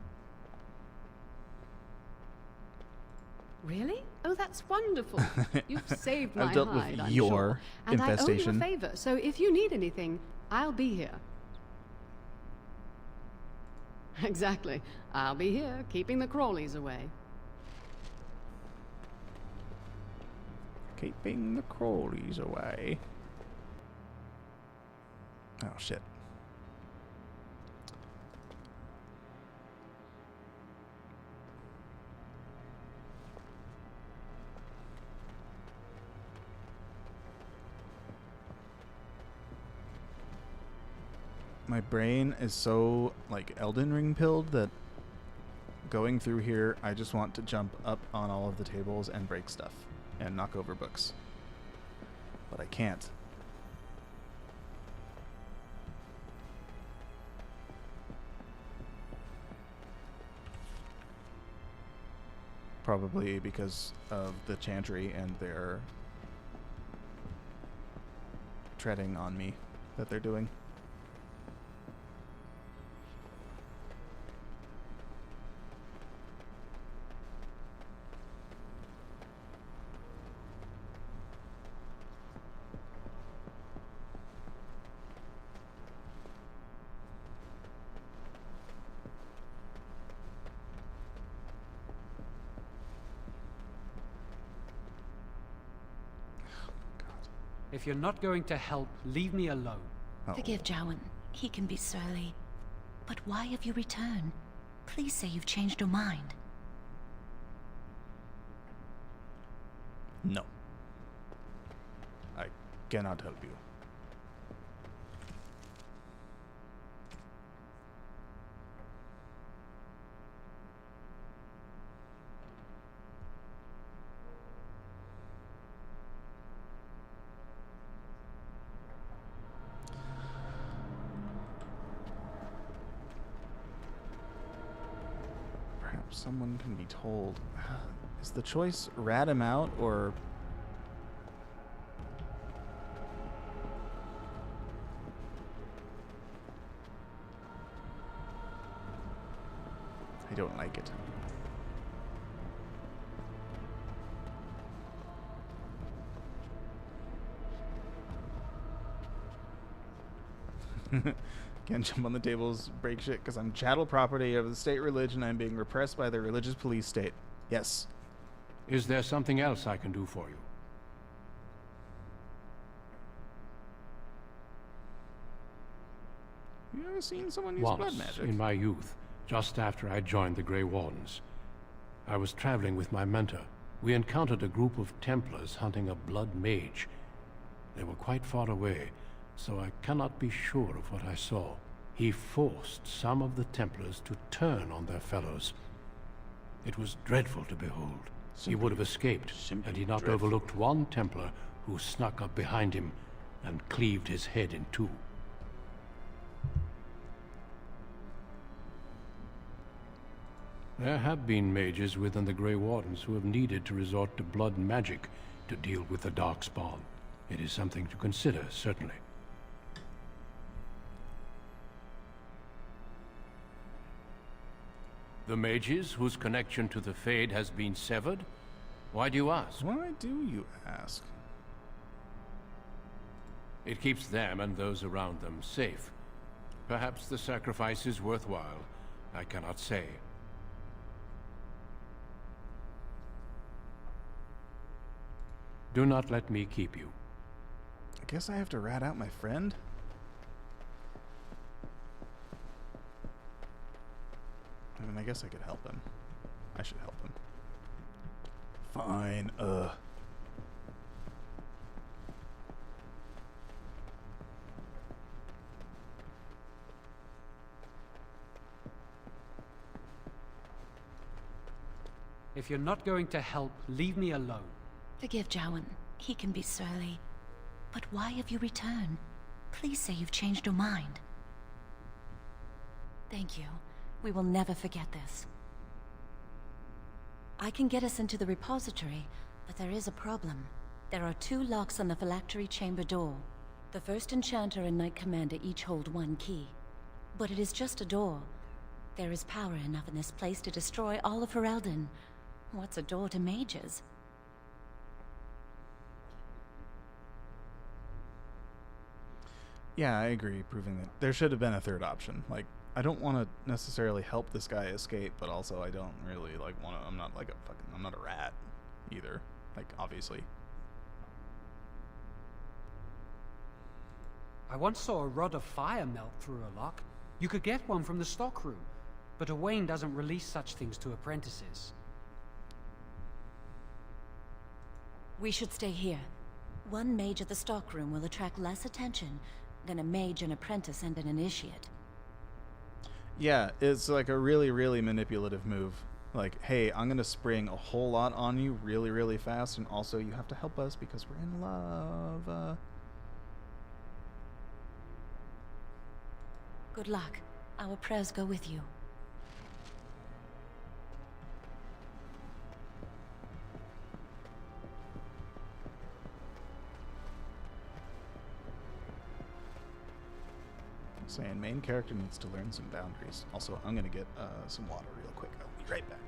Really? Oh, that's wonderful. You've saved my I've dealt hide, with I'm your sure. And I owe you a infestation. favor, so if you need anything, I'll be here. Exactly. I'll be here, keeping the crawlies away. Keeping the crawlies away. Oh, shit. My brain is so, like, Elden Ring pilled that going through here, I just want to jump up on all of the tables and break stuff and knock over books. But I can't. Probably because of the Chantry and their treading on me that they're doing. If you're not going to help, leave me alone. Forgive Jowan. He can be surly. But why have you returned? Please say you've changed your mind. No. I cannot help you. someone can be told. Is the choice rat him out or... I don't like it. Can't jump on the tables, break shit, because I'm chattel property of the state religion. I'm being repressed by the religious police state. Yes. Is there something else I can do for you? You ever seen someone use blood Once, magic? in my youth, just after I joined the Grey Wardens, I was traveling with my mentor. We encountered a group of Templars hunting a blood mage. They were quite far away, so I cannot be sure of what I saw. He forced some of the Templars to turn on their fellows. It was dreadful to behold. He would have escaped, had he not overlooked one Templar who snuck up behind him and cleaved his head in two. There have been mages within the Grey Wardens who have needed to resort to blood magic to deal with the Darkspawn. It is something to consider, certainly. The mages whose connection to the Fade has been severed? Why do you ask? Why do you ask? It keeps them and those around them safe. Perhaps the sacrifice is worthwhile. I cannot say. Do not let me keep you. I guess I have to rat out my friend? I mean, I guess I could help him. I should help him. Fine, If you're not going to help, leave me alone. Forgive Jowan. He can be surly. But why have you returned? Please say you've changed your mind. Thank you. We will never forget this. I can get us into the repository, but there is a problem. There are 2 locks on the phylactery chamber door. The first enchanter and knight commander each hold 1 key. But it is just a door. There is power enough in this place to destroy all of Ferelden. What's a door to mages? Yeah, I agree, proving that there should have been a third option. Like, I don't want to necessarily help this guy escape, but also I don't really, like, want to... I'm not, like, I'm not a rat, either. Like, obviously. I once saw a rod of fire melt through a lock. You could get one from the stockroom, but Owain doesn't release such things to apprentices. We should stay here. 1 mage at the stockroom will attract less attention than a mage, an apprentice, and an initiate. Yeah, it's like a really, really manipulative move. Like, hey, I'm gonna spring a whole lot on you really, really fast, and also you have to help us because we're in love. Good luck. Our prayers go with you. Saying main character needs to learn some boundaries. Also, I'm gonna get some water real quick. I'll be right back.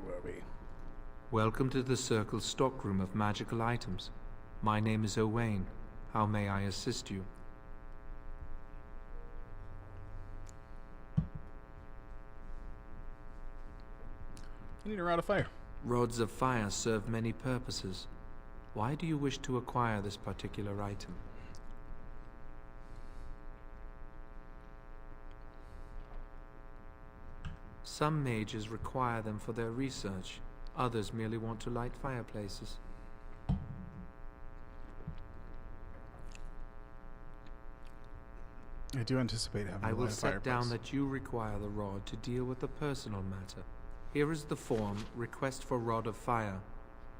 Where were we? Welcome to the Circle's stockroom of magical items. My name is Owain. How may I assist you? I need a rod of fire. Rods of fire serve many purposes. Why do you wish to acquire this particular item? Some mages require them for their research. Others merely want to light fireplaces. I do anticipate having I to will light a set down fireplace. that you require the rod to deal with a personal matter. Here is the form, Request for Rod of Fire.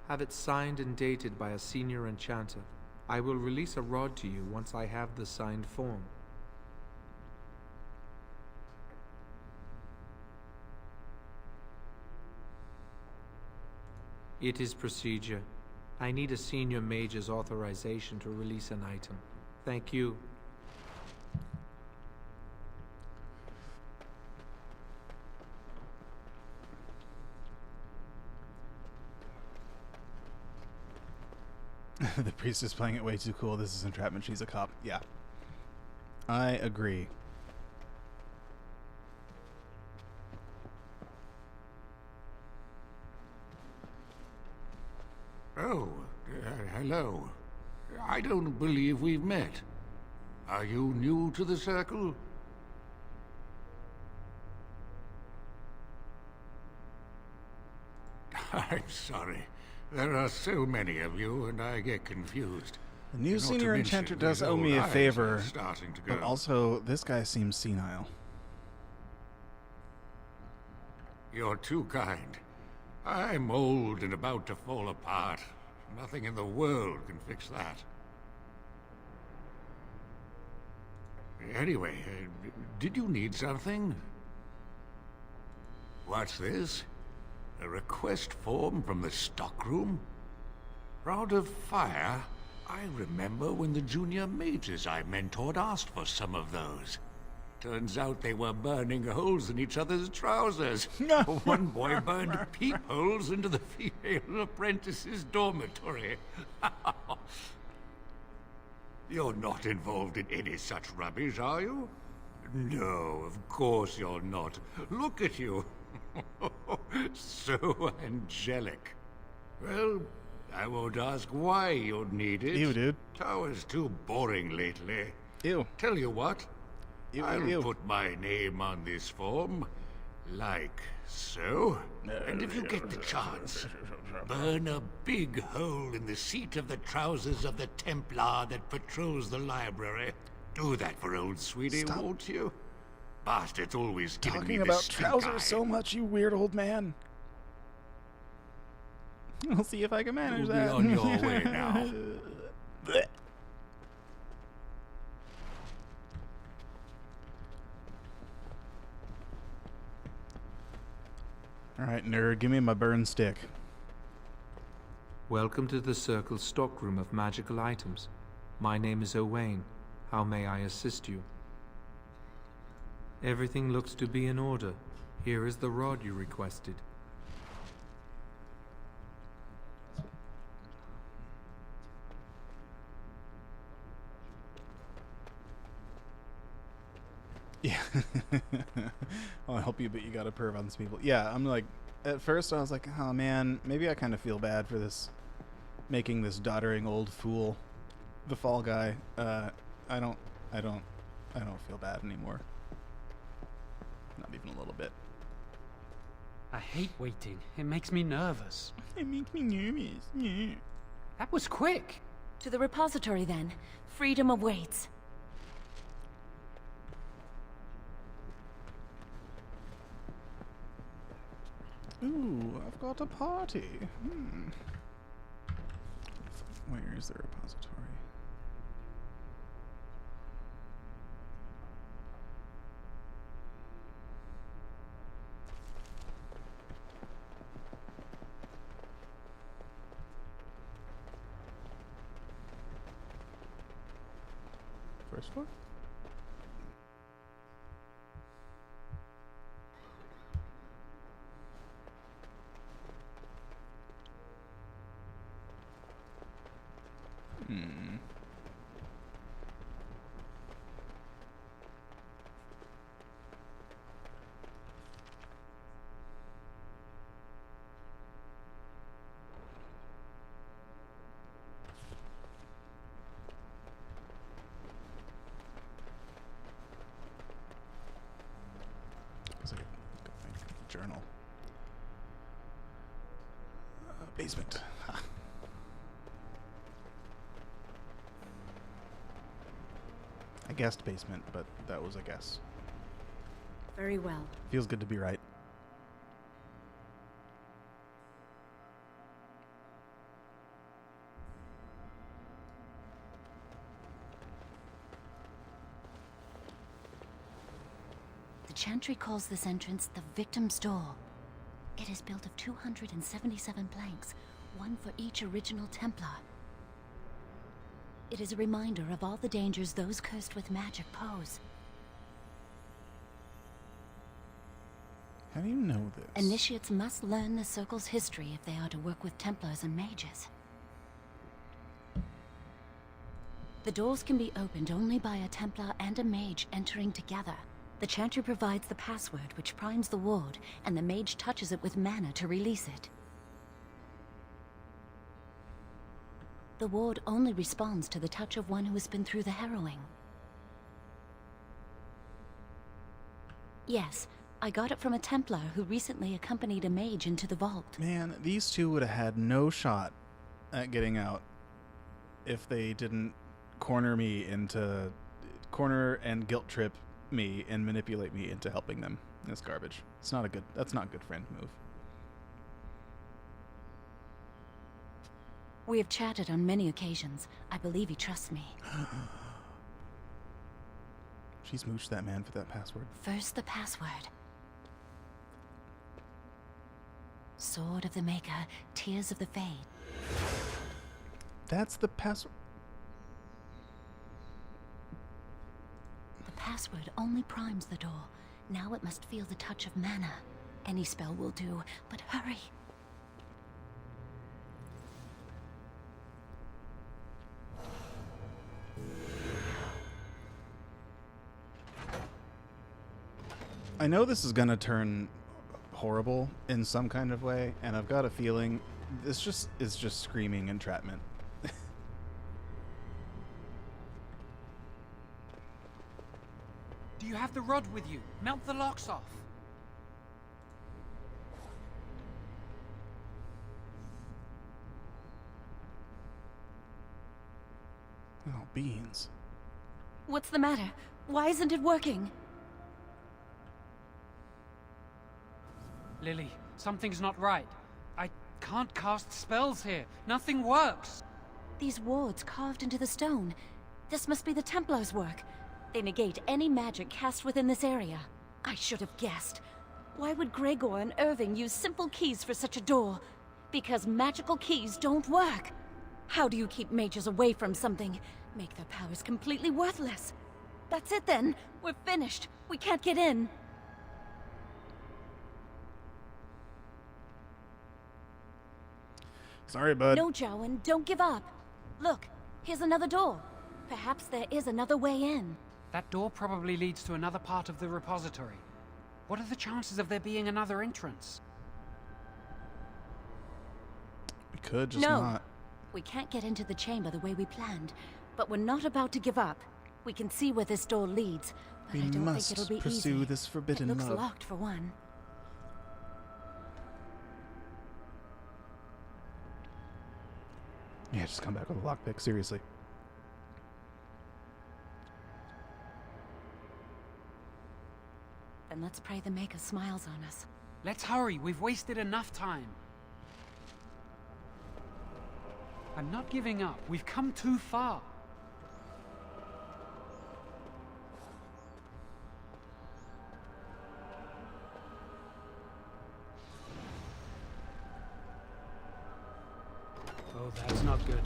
Have it signed and dated by a senior enchanter. I will release a rod to you once I have the signed form. It is procedure. I need a senior mage's authorization to release an item. Thank you. The priest is playing it way too cool. This is entrapment. She's a cop. Yeah. I agree. Oh, hello. I don't believe we've met. Are you new to the Circle? I'm sorry. There are so many of you, and I get confused. The new Not to senior mention enchanter does these owe me old a eyes favor, are starting to but go. also this guy seems senile. You're too kind. I'm old and about to fall apart. Nothing in the world can fix that. Anyway, did you need something? What's this? A request form from the stockroom? Rod of Fire? I remember when the junior mages I mentored asked for some of those. Turns out they were burning holes in each other's trousers. One boy burned peepholes into the female apprentice's dormitory. You're not involved in any such rubbish, are you? No, of course you're not. Look at you. So angelic. Well, I won't ask why you'd need it. Ew, dude. Tower's too boring lately. Ew. Tell you what. Ew, I'll ew. put my name on this form, like so. And if you get the chance, burn a big hole in the seat of the trousers of the Templar that patrols the library. Do that for old sweetie, Stop. won't you? Bastard's always giving me Talking the about stink trousers eye. so much, you weird old man. I'll see if I can manage You'll that. be on your way now. Blech. Alright, nerd, give me my burn stick. Welcome to the Circle's stockroom of magical items. My name is Owain. How may I assist you? Everything looks to be in order. Here is the rod you requested. Yeah. I'll help you, but you gotta perv on these people. Yeah, I'm like, at first I was like, oh man, maybe I kind of feel bad for this, making this doddering old fool the fall guy. I don't feel bad anymore. Not even a little bit. I hate waiting. It makes me nervous. It makes me nervous. Yeah. That was quick. To the repository, then. Freedom awaits. Ooh, I've got a party. Where is the repository? First floor? journal. Basement. Ha. I guessed basement, but that was a guess. Very well. Feels good to be right. The Chantry calls this entrance the Victim's Door. It is built of 277 planks, one for each original Templar. It is a reminder of all the dangers those cursed with magic pose. How do you know this? Initiates must learn the Circle's history if they are to work with Templars and mages. The doors can be opened only by a Templar and a mage entering together. The Chantry provides the password, which primes the ward, and the mage touches it with mana to release it. The ward only responds to the touch of one who has been through the harrowing. Yes, I got it from a Templar who recently accompanied a mage into the vault. Man, these two would have had no shot at getting out if they didn't corner and guilt trip me and manipulate me into helping them. That's garbage. That's not a good friend move. We have chatted on many occasions. I believe he trusts me. She's mooched that man for that password. First, the password. Sword of the Maker, Tears of the Fade. That's the password. The password only primes the door. Now it must feel the touch of mana. Any spell will do, but hurry. I know this is gonna turn horrible in some kind of way, and I've got a feeling this is just screaming entrapment. Do you have the rod with you? Melt the locks off. Oh, beans. What's the matter? Why isn't it working? Lily, something's not right. I can't cast spells here. Nothing works. These wards carved into the stone. This must be the Templars' work. They negate any magic cast within this area. I should have guessed. Why would Gregor and Irving use simple keys for such a door? Because magical keys don't work. How do you keep mages away from something? Make their powers completely worthless. That's it then. We're finished. We can't get in. Sorry, bud. No, Jowan, don't give up. Look, here's another door. Perhaps there is another way in. That door probably leads to another part of the repository. What are the chances of there being another entrance? We could just No. not. We can't get into the chamber the way we planned, but we're not about to give up. We can see where this door leads, but We I don't must think it'll be pursue easy. this forbidden It looks love. locked for one. Yeah, just come back with a lockpick, seriously. Then let's pray the Maker smiles on us. Let's hurry. We've wasted enough time. I'm not giving up. We've come too far. Oh, that's not good.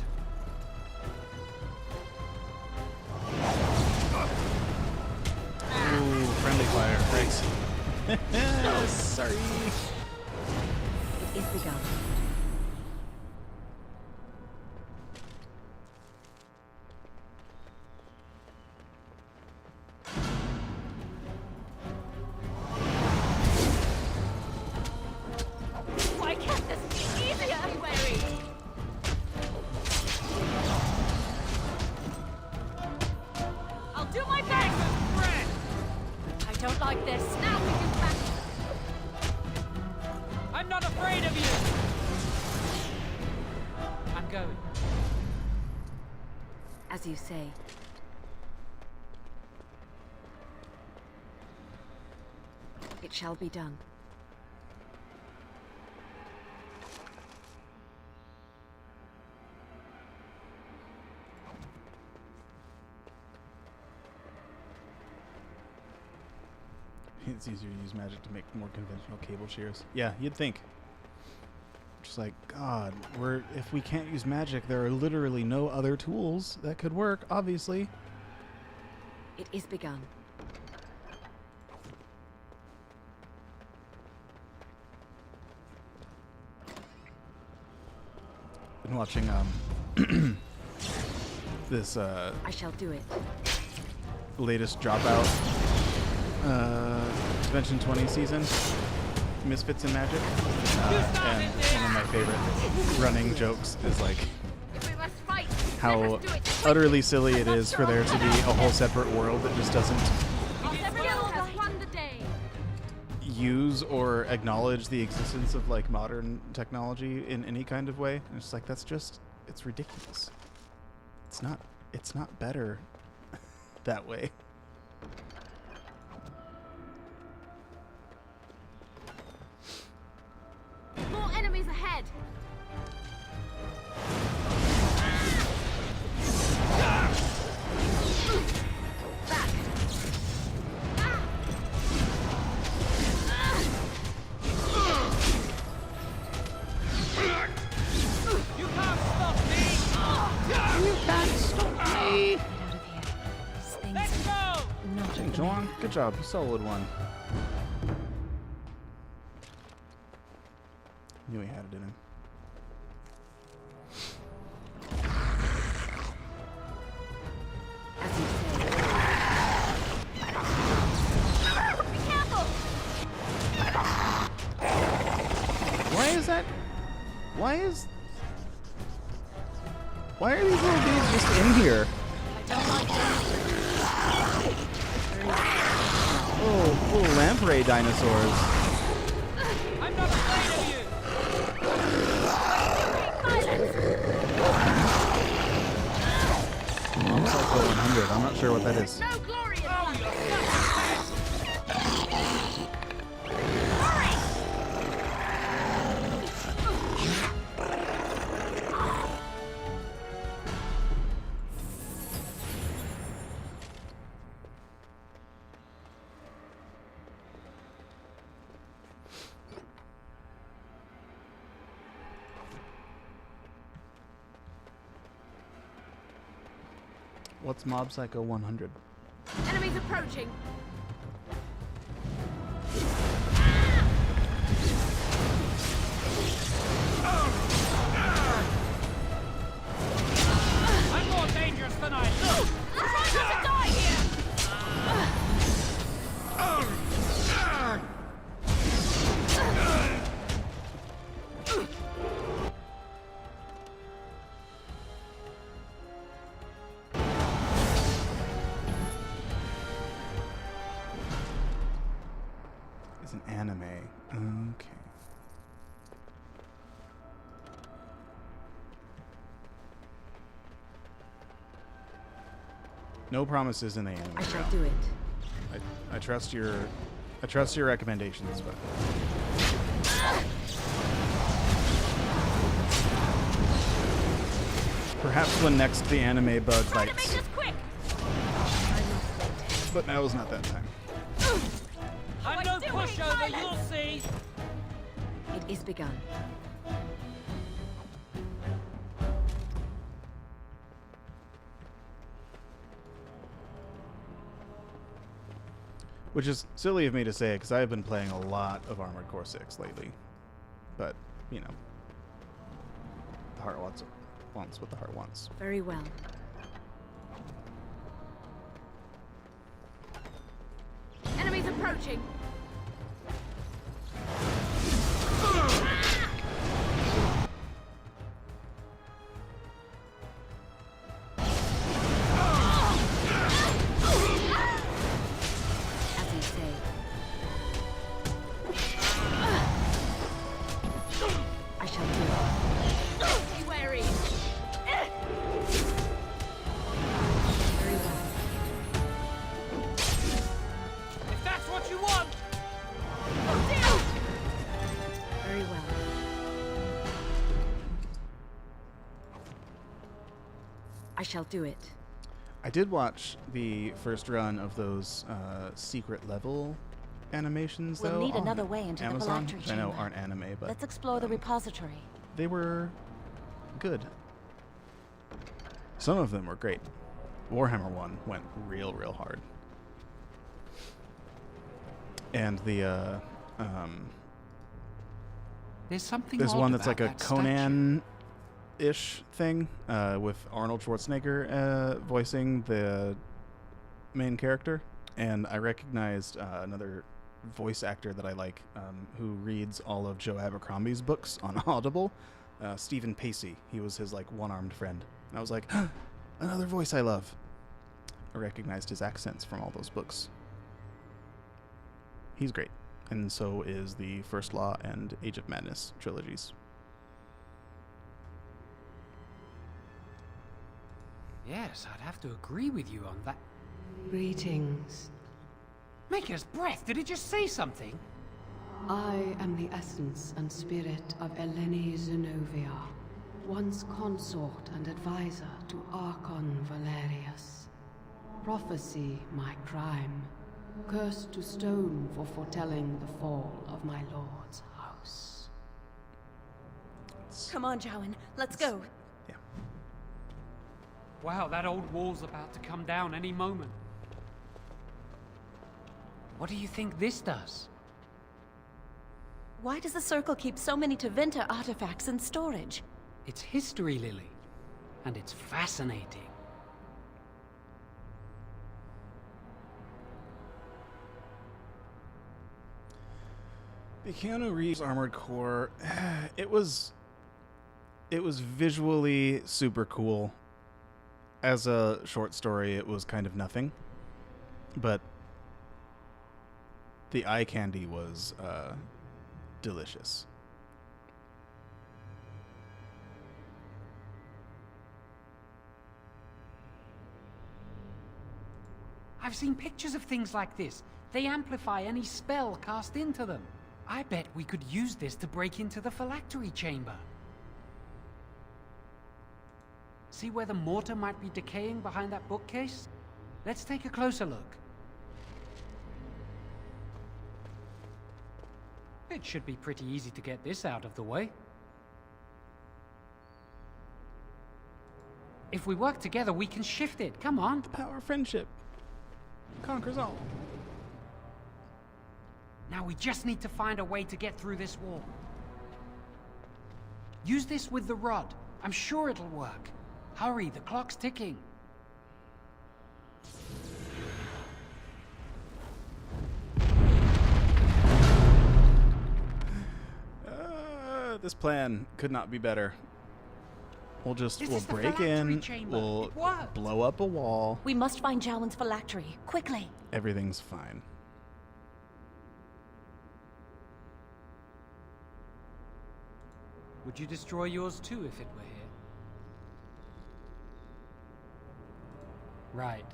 Ooh, friendly fire. Thanks. Sorry. It is begun. Why can't this be easier? I'll do my best! I don't like this. Now we can back. afraid of you! I'm going. As you say. It shall be done. It's easier to use magic to make more conventional cable shears. Yeah, you'd think. Just like, God, if we can't use magic, there are literally no other tools that could work, obviously. It is begun. Been watching this I shall do it. latest Dropout Convention 20 season, Misfits in Magic, and one of my favorite running jokes is like how utterly silly it is for there to be a whole separate world that just doesn't use or acknowledge the existence of like modern technology in any kind of way. And it's like, it's ridiculous. It's not better that way. More enemies ahead! You can't stop me! You can't stop me! Let's go! Hey, John, good job. Solid one. Knew he had it in him. Why are these little dudes just in here? Oh, lamprey dinosaurs. I'm not afraid of you! Almost like the 100. I'm not sure what that is. No glory in life. What's Mob Psycho 100? Enemies approaching. I'm more dangerous than I look! Try not to die here! It's an anime. Okay. No promises in the anime. I shall do it. I trust your recommendations, but perhaps when next the anime bug bites. But now is not that time. I'm no pushover, you'll see! It is begun. Which is silly of me to say, because I have been playing a lot of Armored Core 6 lately. But, you know, the heart wants what the heart wants. Very well. Enemies approaching. As you say. I shall do it. Stay wary. Very well. If that's what you want! Very well. I shall do it. I did watch the first run of those secret level animations, We'll though. need on another way into the Amazon, phylactery which I know chamber. aren't anime, but Let's explore the repository. they were good. Some of them were great. Warhammer 1 went real hard. And the There's something there's odd one that's about like a that statue. Conan-ish thing with Arnold Schwarzenegger voicing the main character, and I recognized another voice actor that I like who reads all of Joe Abercrombie's books on Audible, Stephen Pacey. He was his like one-armed friend, and I was like, another voice I love. I recognized his accents from all those books. He's great, and so is the First Law and Age of Madness trilogies. Yes, I'd have to agree with you on that. Greetings. Maker's breath, did it just say something? I am the essence and spirit of Eleni Zenobia, once consort and advisor to Archon Valerius. Prophecy my crime, cursed to stone for foretelling the fall of my lord's house. Come on, Jowan. Let's go. Wow, that old wall's about to come down any moment. What do you think this does? Why does the Circle keep so many Tevinter artifacts in storage? It's history, Lily. And it's fascinating. The Keanu Reeves Armored Core, it was visually super cool. As a short story, it was kind of nothing, but the eye candy was delicious. I've seen pictures of things like this. They amplify any spell cast into them. I bet we could use this to break into the phylactery chamber. See where the mortar might be decaying behind that bookcase? Let's take a closer look. It should be pretty easy to get this out of the way. If we work together, we can shift it. Come on. The power of friendship conquers all. Now we just need to find a way to get through this wall. Use this with the rod. I'm sure it'll work. Hurry, the clock's ticking. This plan could not be better. We'll break in, we'll blow up a wall. We must find Jowan's phylactery, quickly. Everything's fine. Would you destroy yours too if it were here? Right.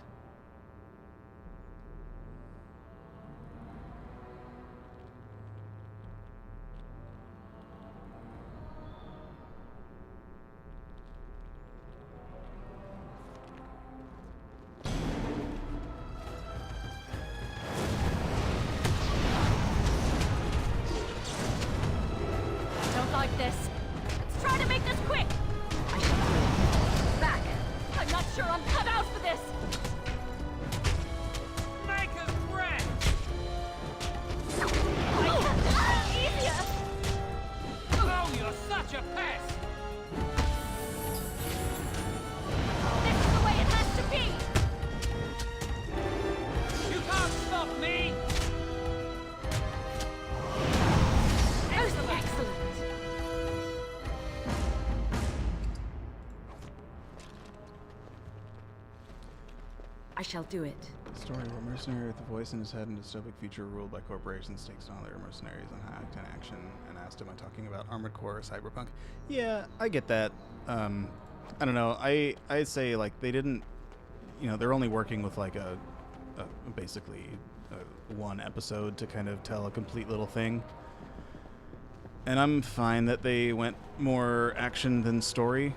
This. Let's try to make this quick. I shall do it. Back. I'm not sure I'm cut out for this. Maker's breath! Easier. Oh, you're such a pest! This is the way it has to be. You can't stop me! Excellent. I shall do it. Story of a mercenary with a voice in his head and a dystopic future ruled by corporations takes on other mercenaries and hacked in action and asked, am I talking about Armored Core or Cyberpunk? Yeah, I get that. I don't know. I'd say, like, they didn't, you know, they're only working with, like, basically one episode to kind of tell a complete little thing. And I'm fine that they went more action than story.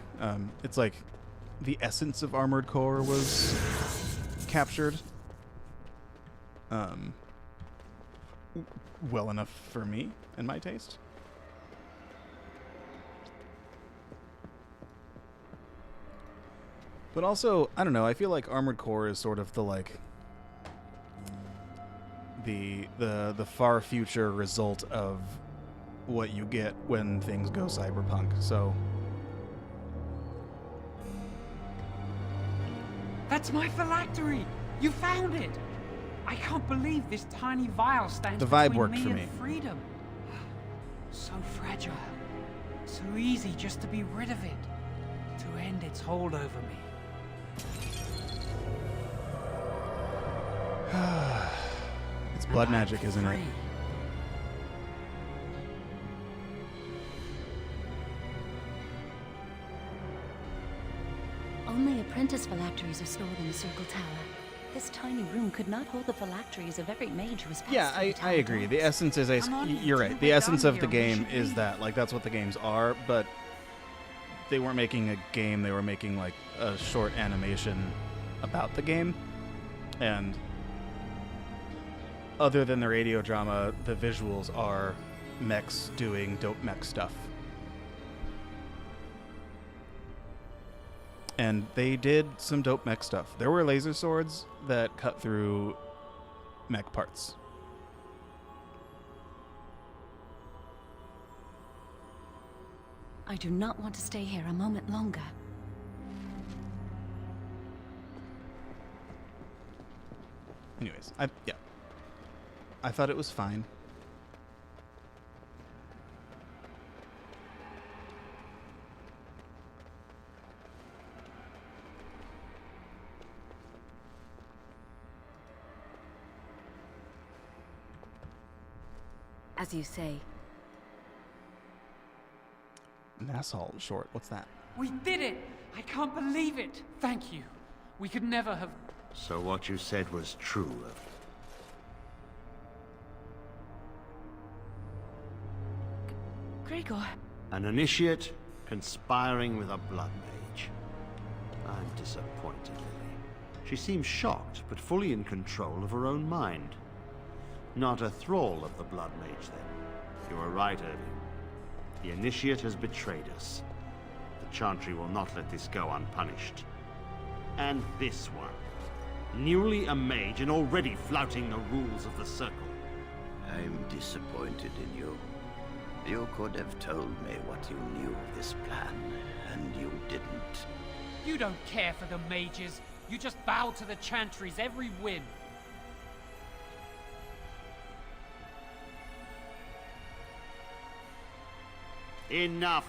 It's like the essence of Armored Core was captured. Well enough for me and my taste. But also, I don't know, I feel like Armored Core is sort of the, like, the far future result of what you get when things go cyberpunk. So That's my phylactery! You found it! I can't believe this tiny vial stands the vibe between worked me for and me. freedom. So fragile. So easy just to be rid of it. To end its hold over me. It's blood magic, isn't it? Only apprentice phylacteries are stored in the Circle Tower. This tiny room could not hold the phylacteries of every mage who has passed Yeah, through the I tower agree. doors. The essence is you're right. The essence of the game is that, like, that's what the games are, but they weren't making a game, they were making, like, a short animation about the game. And other than the radio drama, the visuals are mechs doing dope mech stuff. And they did some dope mech stuff. There were laser swords that cut through mech parts. I do not want to stay here a moment longer. Anyways, I thought it was fine. As you say. Nassau short, what's that? We did it! I can't believe it! Thank you. We could never have... So what you said was true. Gregor. An initiate conspiring with a blood mage. I'm disappointed, Lily. She seems shocked, but fully in control of her own mind. Not a thrall of the blood mage, then. You were right, Irving. The initiate has betrayed us. The Chantry will not let this go unpunished. And this one. Newly a mage and already flouting the rules of the Circle. I'm disappointed in you. You could have told me what you knew of this plan, and you didn't. You don't care for the mages. You just bow to the Chantry's every whim. Enough!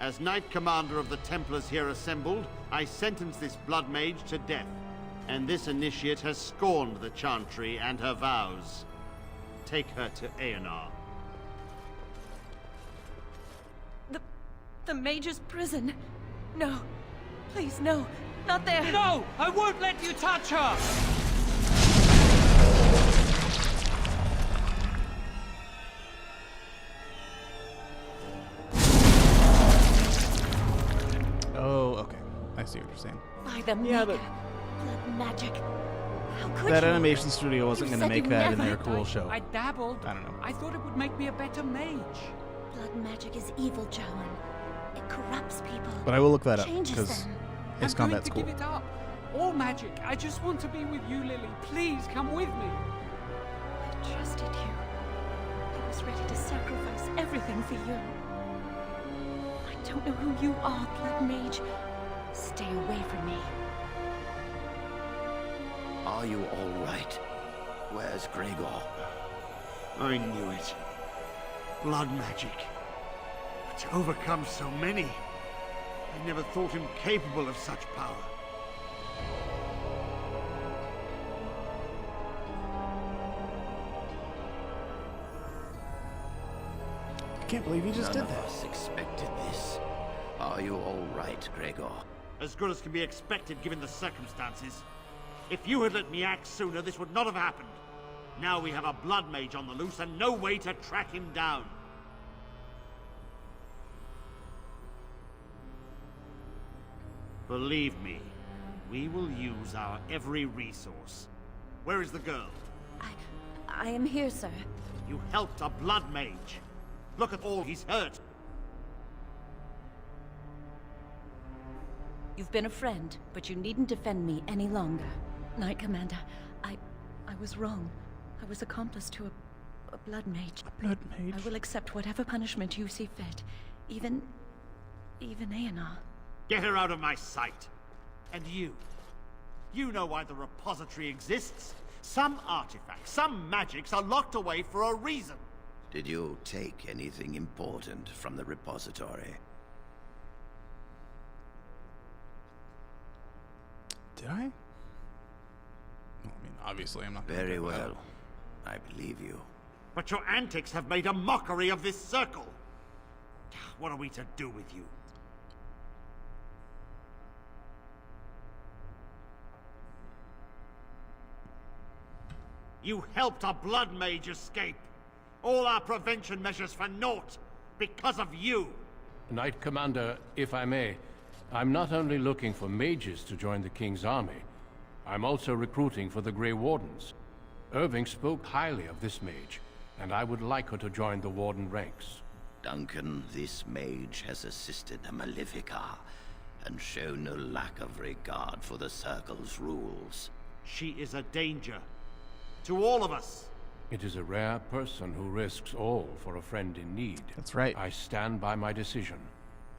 As Knight Commander of the Templars here assembled, I sentence this blood mage to death. And this initiate has scorned the Chantry and her vows. Take her to Aenar. The mage's prison. No. Please, no. Not there. No! I won't let you touch her! Oh, okay. I see what you're saying. By the Yeah, Maker. Blood magic. How could That you? animation studio wasn't You going to said make you that in never- their cool show. I dabbled. I don't know. I thought it would make me a better mage. Blood magic is evil, Joan. It corrupts people. But I will look that up, Changes because them. Ace I'm Combat's going cool. to give it up. All magic. I just want to be with you, Lily. Please come with me. I trusted you. I was ready to sacrifice everything for you. I don't know who you are, Blood Mage. Stay away from me. Are you all right? Where's Gregor? I knew it. Blood magic. But to overcome so many, I never thought him capable of such power. can't believe you just None did of that. us expected this. Are you all right, Gregor? As good as can be expected given the circumstances. If you had let me act sooner, this would not have happened. Now we have a blood mage on the loose and no way to track him down. Believe me, we will use our every resource. Where is the girl? I am here, sir. You helped a blood mage. Look at all he's hurt. You've been a friend, but you needn't defend me any longer. Knight Commander, I was wrong. I was accomplice to a blood mage. A blood mage? I will accept whatever punishment you see fit. Even Aenar. Get her out of my sight. And you know why the repository exists? Some artifacts, some magics are locked away for a reason. Did you take anything important from the repository? Did I? Well, I mean, obviously I'm not gonna Very do that. well. I believe you. But your antics have made a mockery of this circle. What are we to do with you? You helped a blood mage escape. All our prevention measures for naught. Because of you. Knight Commander, if I may, I'm not only looking for mages to join the King's army, I'm also recruiting for the Grey Wardens. Irving spoke highly of this mage, and I would like her to join the Warden ranks. Duncan, this mage has assisted the Malefica, and shown no lack of regard for the Circle's rules. She is a danger. To all of us. It is a rare person who risks all for a friend in need. That's right. I stand by my decision.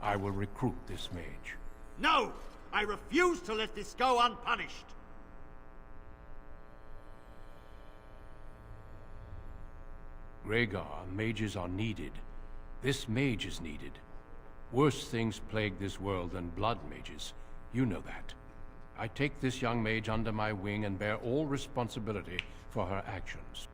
I will recruit this mage. No! I refuse to let this go unpunished! Rhaegar, mages are needed. This mage is needed. Worse things plague this world than blood mages. You know that. I take this young mage under my wing and bear all responsibility for her actions.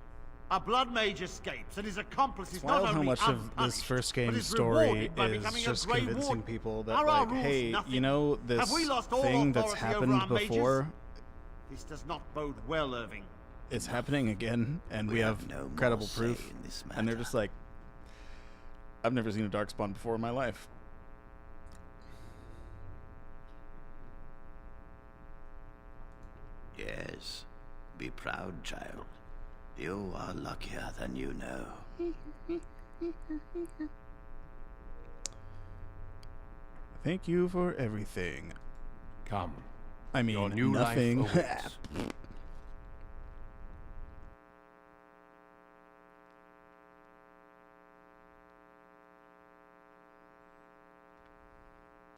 A blood mage escapes, and his accomplice is It's not wild only how much of unpunished, this first but game is story rewarded by is becoming a just Grey convincing Warden. people that, Are our like, rules hey, nothing? you know Have this we lost all thing that's authority over happened our mages? before? This does not bode well, Irving. It's happening again, and we have no more credible say proof. in this And they're just like, I've never seen a Darkspawn before in my life. Yes. Be proud, child. You are luckier than you know. Thank you for everything. Come. I mean, Your new nothing. life awaits.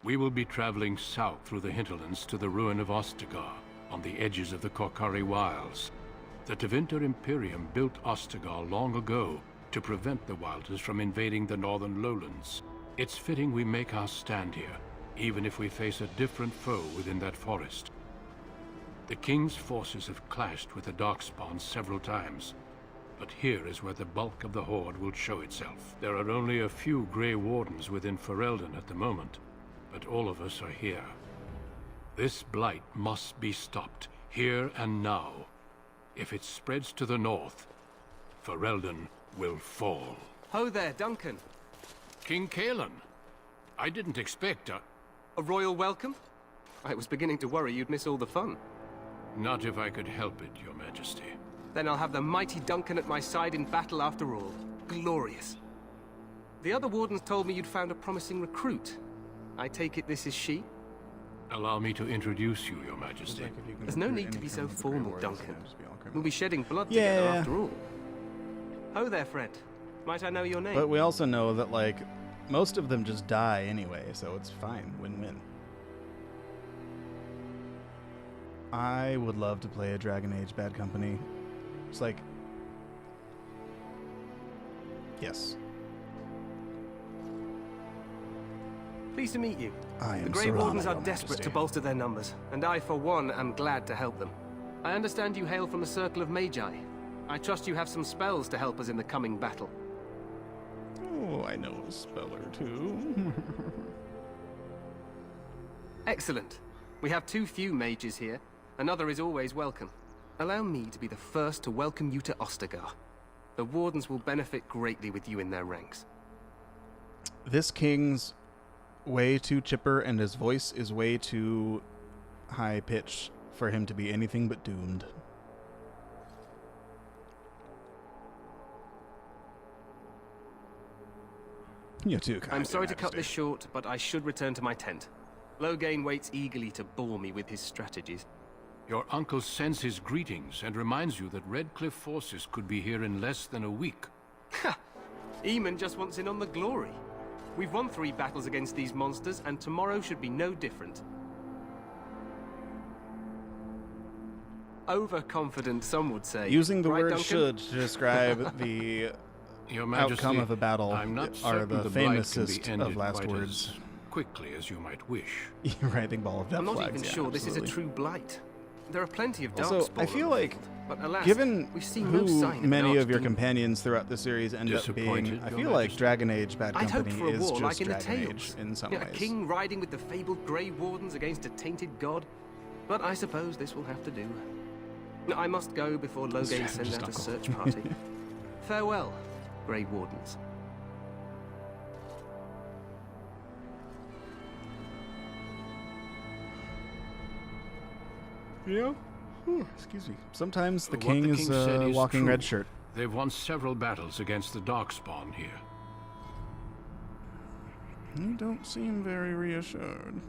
We will be traveling south through the hinterlands to the ruin of Ostagar, on the edges of the Korkari Wilds. The Tevinter Imperium built Ostagar long ago to prevent the Wilders from invading the northern lowlands. It's fitting we make our stand here, even if we face a different foe within that forest. The King's forces have clashed with the Darkspawn several times, but here is where the bulk of the Horde will show itself. There are only a few Grey Wardens within Ferelden at the moment, but all of us are here. This blight must be stopped, here and now. If it spreads to the north, Ferelden will fall. Ho there, Duncan. King Kaelin, I didn't expect a royal welcome? I was beginning to worry you'd miss all the fun. Not if I could help it, Your Majesty. Then I'll have the mighty Duncan at my side in battle after all. Glorious. The other wardens told me you'd found a promising recruit. I take it this is she? Allow me to introduce you, Your Majesty. There's no need to be so formal, Duncan. We'll be shedding blood Yeah. together after all. Ho there, friend. Might I know your name? But we also know that, like, most of them just die anyway, so it's fine. Win-win. I would love to play a Dragon Age Bad Company. It's like... Yes. Pleased to meet you. I am The Grey Serana, Wardens are Your desperate Majesty. to bolster their numbers, and I, for one, am glad to help them. I understand you hail from the Circle of Magi. I trust you have some spells to help us in the coming battle. Oh, I know a speller too. Excellent. We have too few mages here. Another is always welcome. Allow me to be the first to welcome you to Ostagar. The Wardens will benefit greatly with you in their ranks. This king's way too chipper, and his voice is way too high-pitched for him to be anything but doomed. You're too kind. I'm sorry to cut this short, but I should return to my tent. Loghain waits eagerly to bore me with his strategies. Your uncle sends his greetings and reminds you that Redcliffe forces could be here in less than a week. Ha! Eamon just wants in on the glory. We've won 3 battles against these monsters, and tomorrow should be no different. Overconfident, some would say. Using the right, word Duncan? should to describe the Your Majesty, outcome of a battle I'm not are certain the blight can be famousest ended of last quite words. as quickly as you might wish. Writhing ball of death I'm not flags. even Yeah, sure this is a absolutely. true blight. There are plenty of Also, darkspawn I feel on the like, field, but alas, given we've seen who no sign of many an of your archdemon. companions throughout the series end up being, Disappointed, I Your feel like Majesty? Dragon Age Bad I'd hoped Company for a is war just like in the Dragon tales. Age in some A ways. king riding with the fabled Grey Wardens against a tainted god. But I suppose this will have to do. I must go before Loghain sends out a search party. Farewell, Grey Wardens. Yeah? Excuse me. Sometimes the What king the is king said a is walking true. red shirt. They've won several battles against the Darkspawn here. You don't seem very reassured.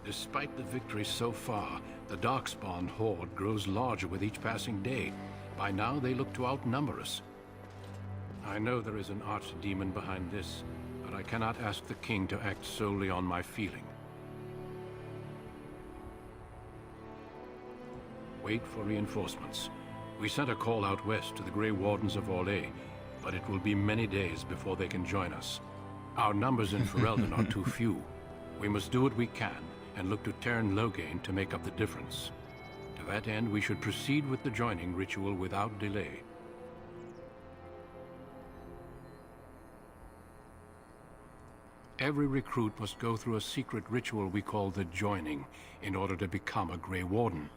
Despite the victory so far, the Darkspawn horde grows larger with each passing day. By now, they look to outnumber us. I know there is an archdemon behind this, but I cannot ask the king to act solely on my feeling. Wait for reinforcements. We sent a call out west to the Grey Wardens of Orlais, but it will be many days before they can join us. Our numbers in Ferelden are too few. We must do what we can, and look to Teyrn Loghain to make up the difference. To that end, we should proceed with the joining ritual without delay. Every recruit must go through a secret ritual we call the joining in order to become a Grey Warden.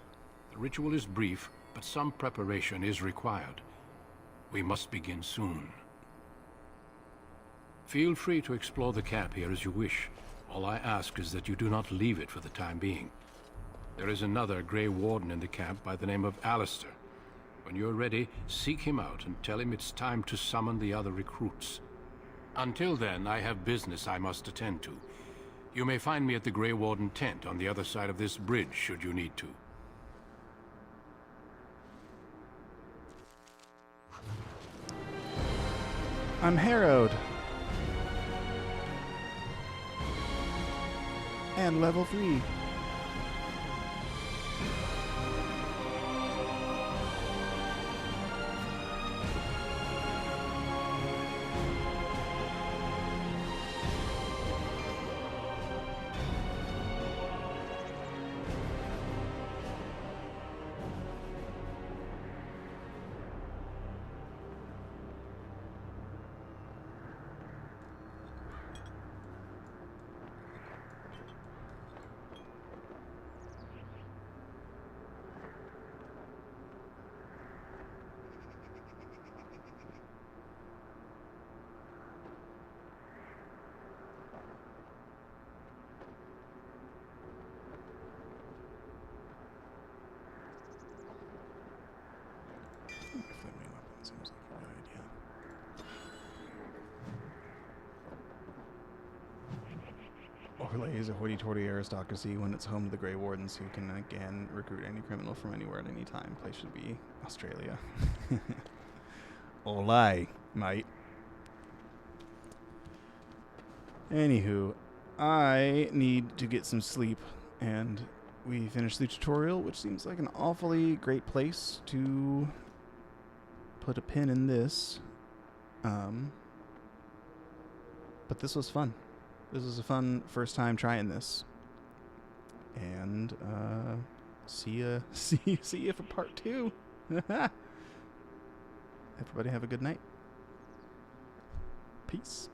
The ritual is brief, but some preparation is required. We must begin soon. Feel free to explore the camp here as you wish. All I ask is that you do not leave it for the time being. There is another Grey Warden in the camp by the name of Alistair. When you're ready, seek him out and tell him it's time to summon the other recruits. Until then, I have business I must attend to. You may find me at the Grey Warden tent on the other side of this bridge, should you need to. I'm harrowed. And level 3. Seems like a good idea. Orlais is a hoity-toity aristocracy when it's home to the Grey Wardens, who can again recruit any criminal from anywhere at any time. Place should be Australia. Olay, mate. Anywho, I need to get some sleep, and we finished the tutorial, which seems like an awfully great place to put a pin in this. But this was fun. This was a fun first time trying this. And see ya for part 2. Everybody have a good night. Peace.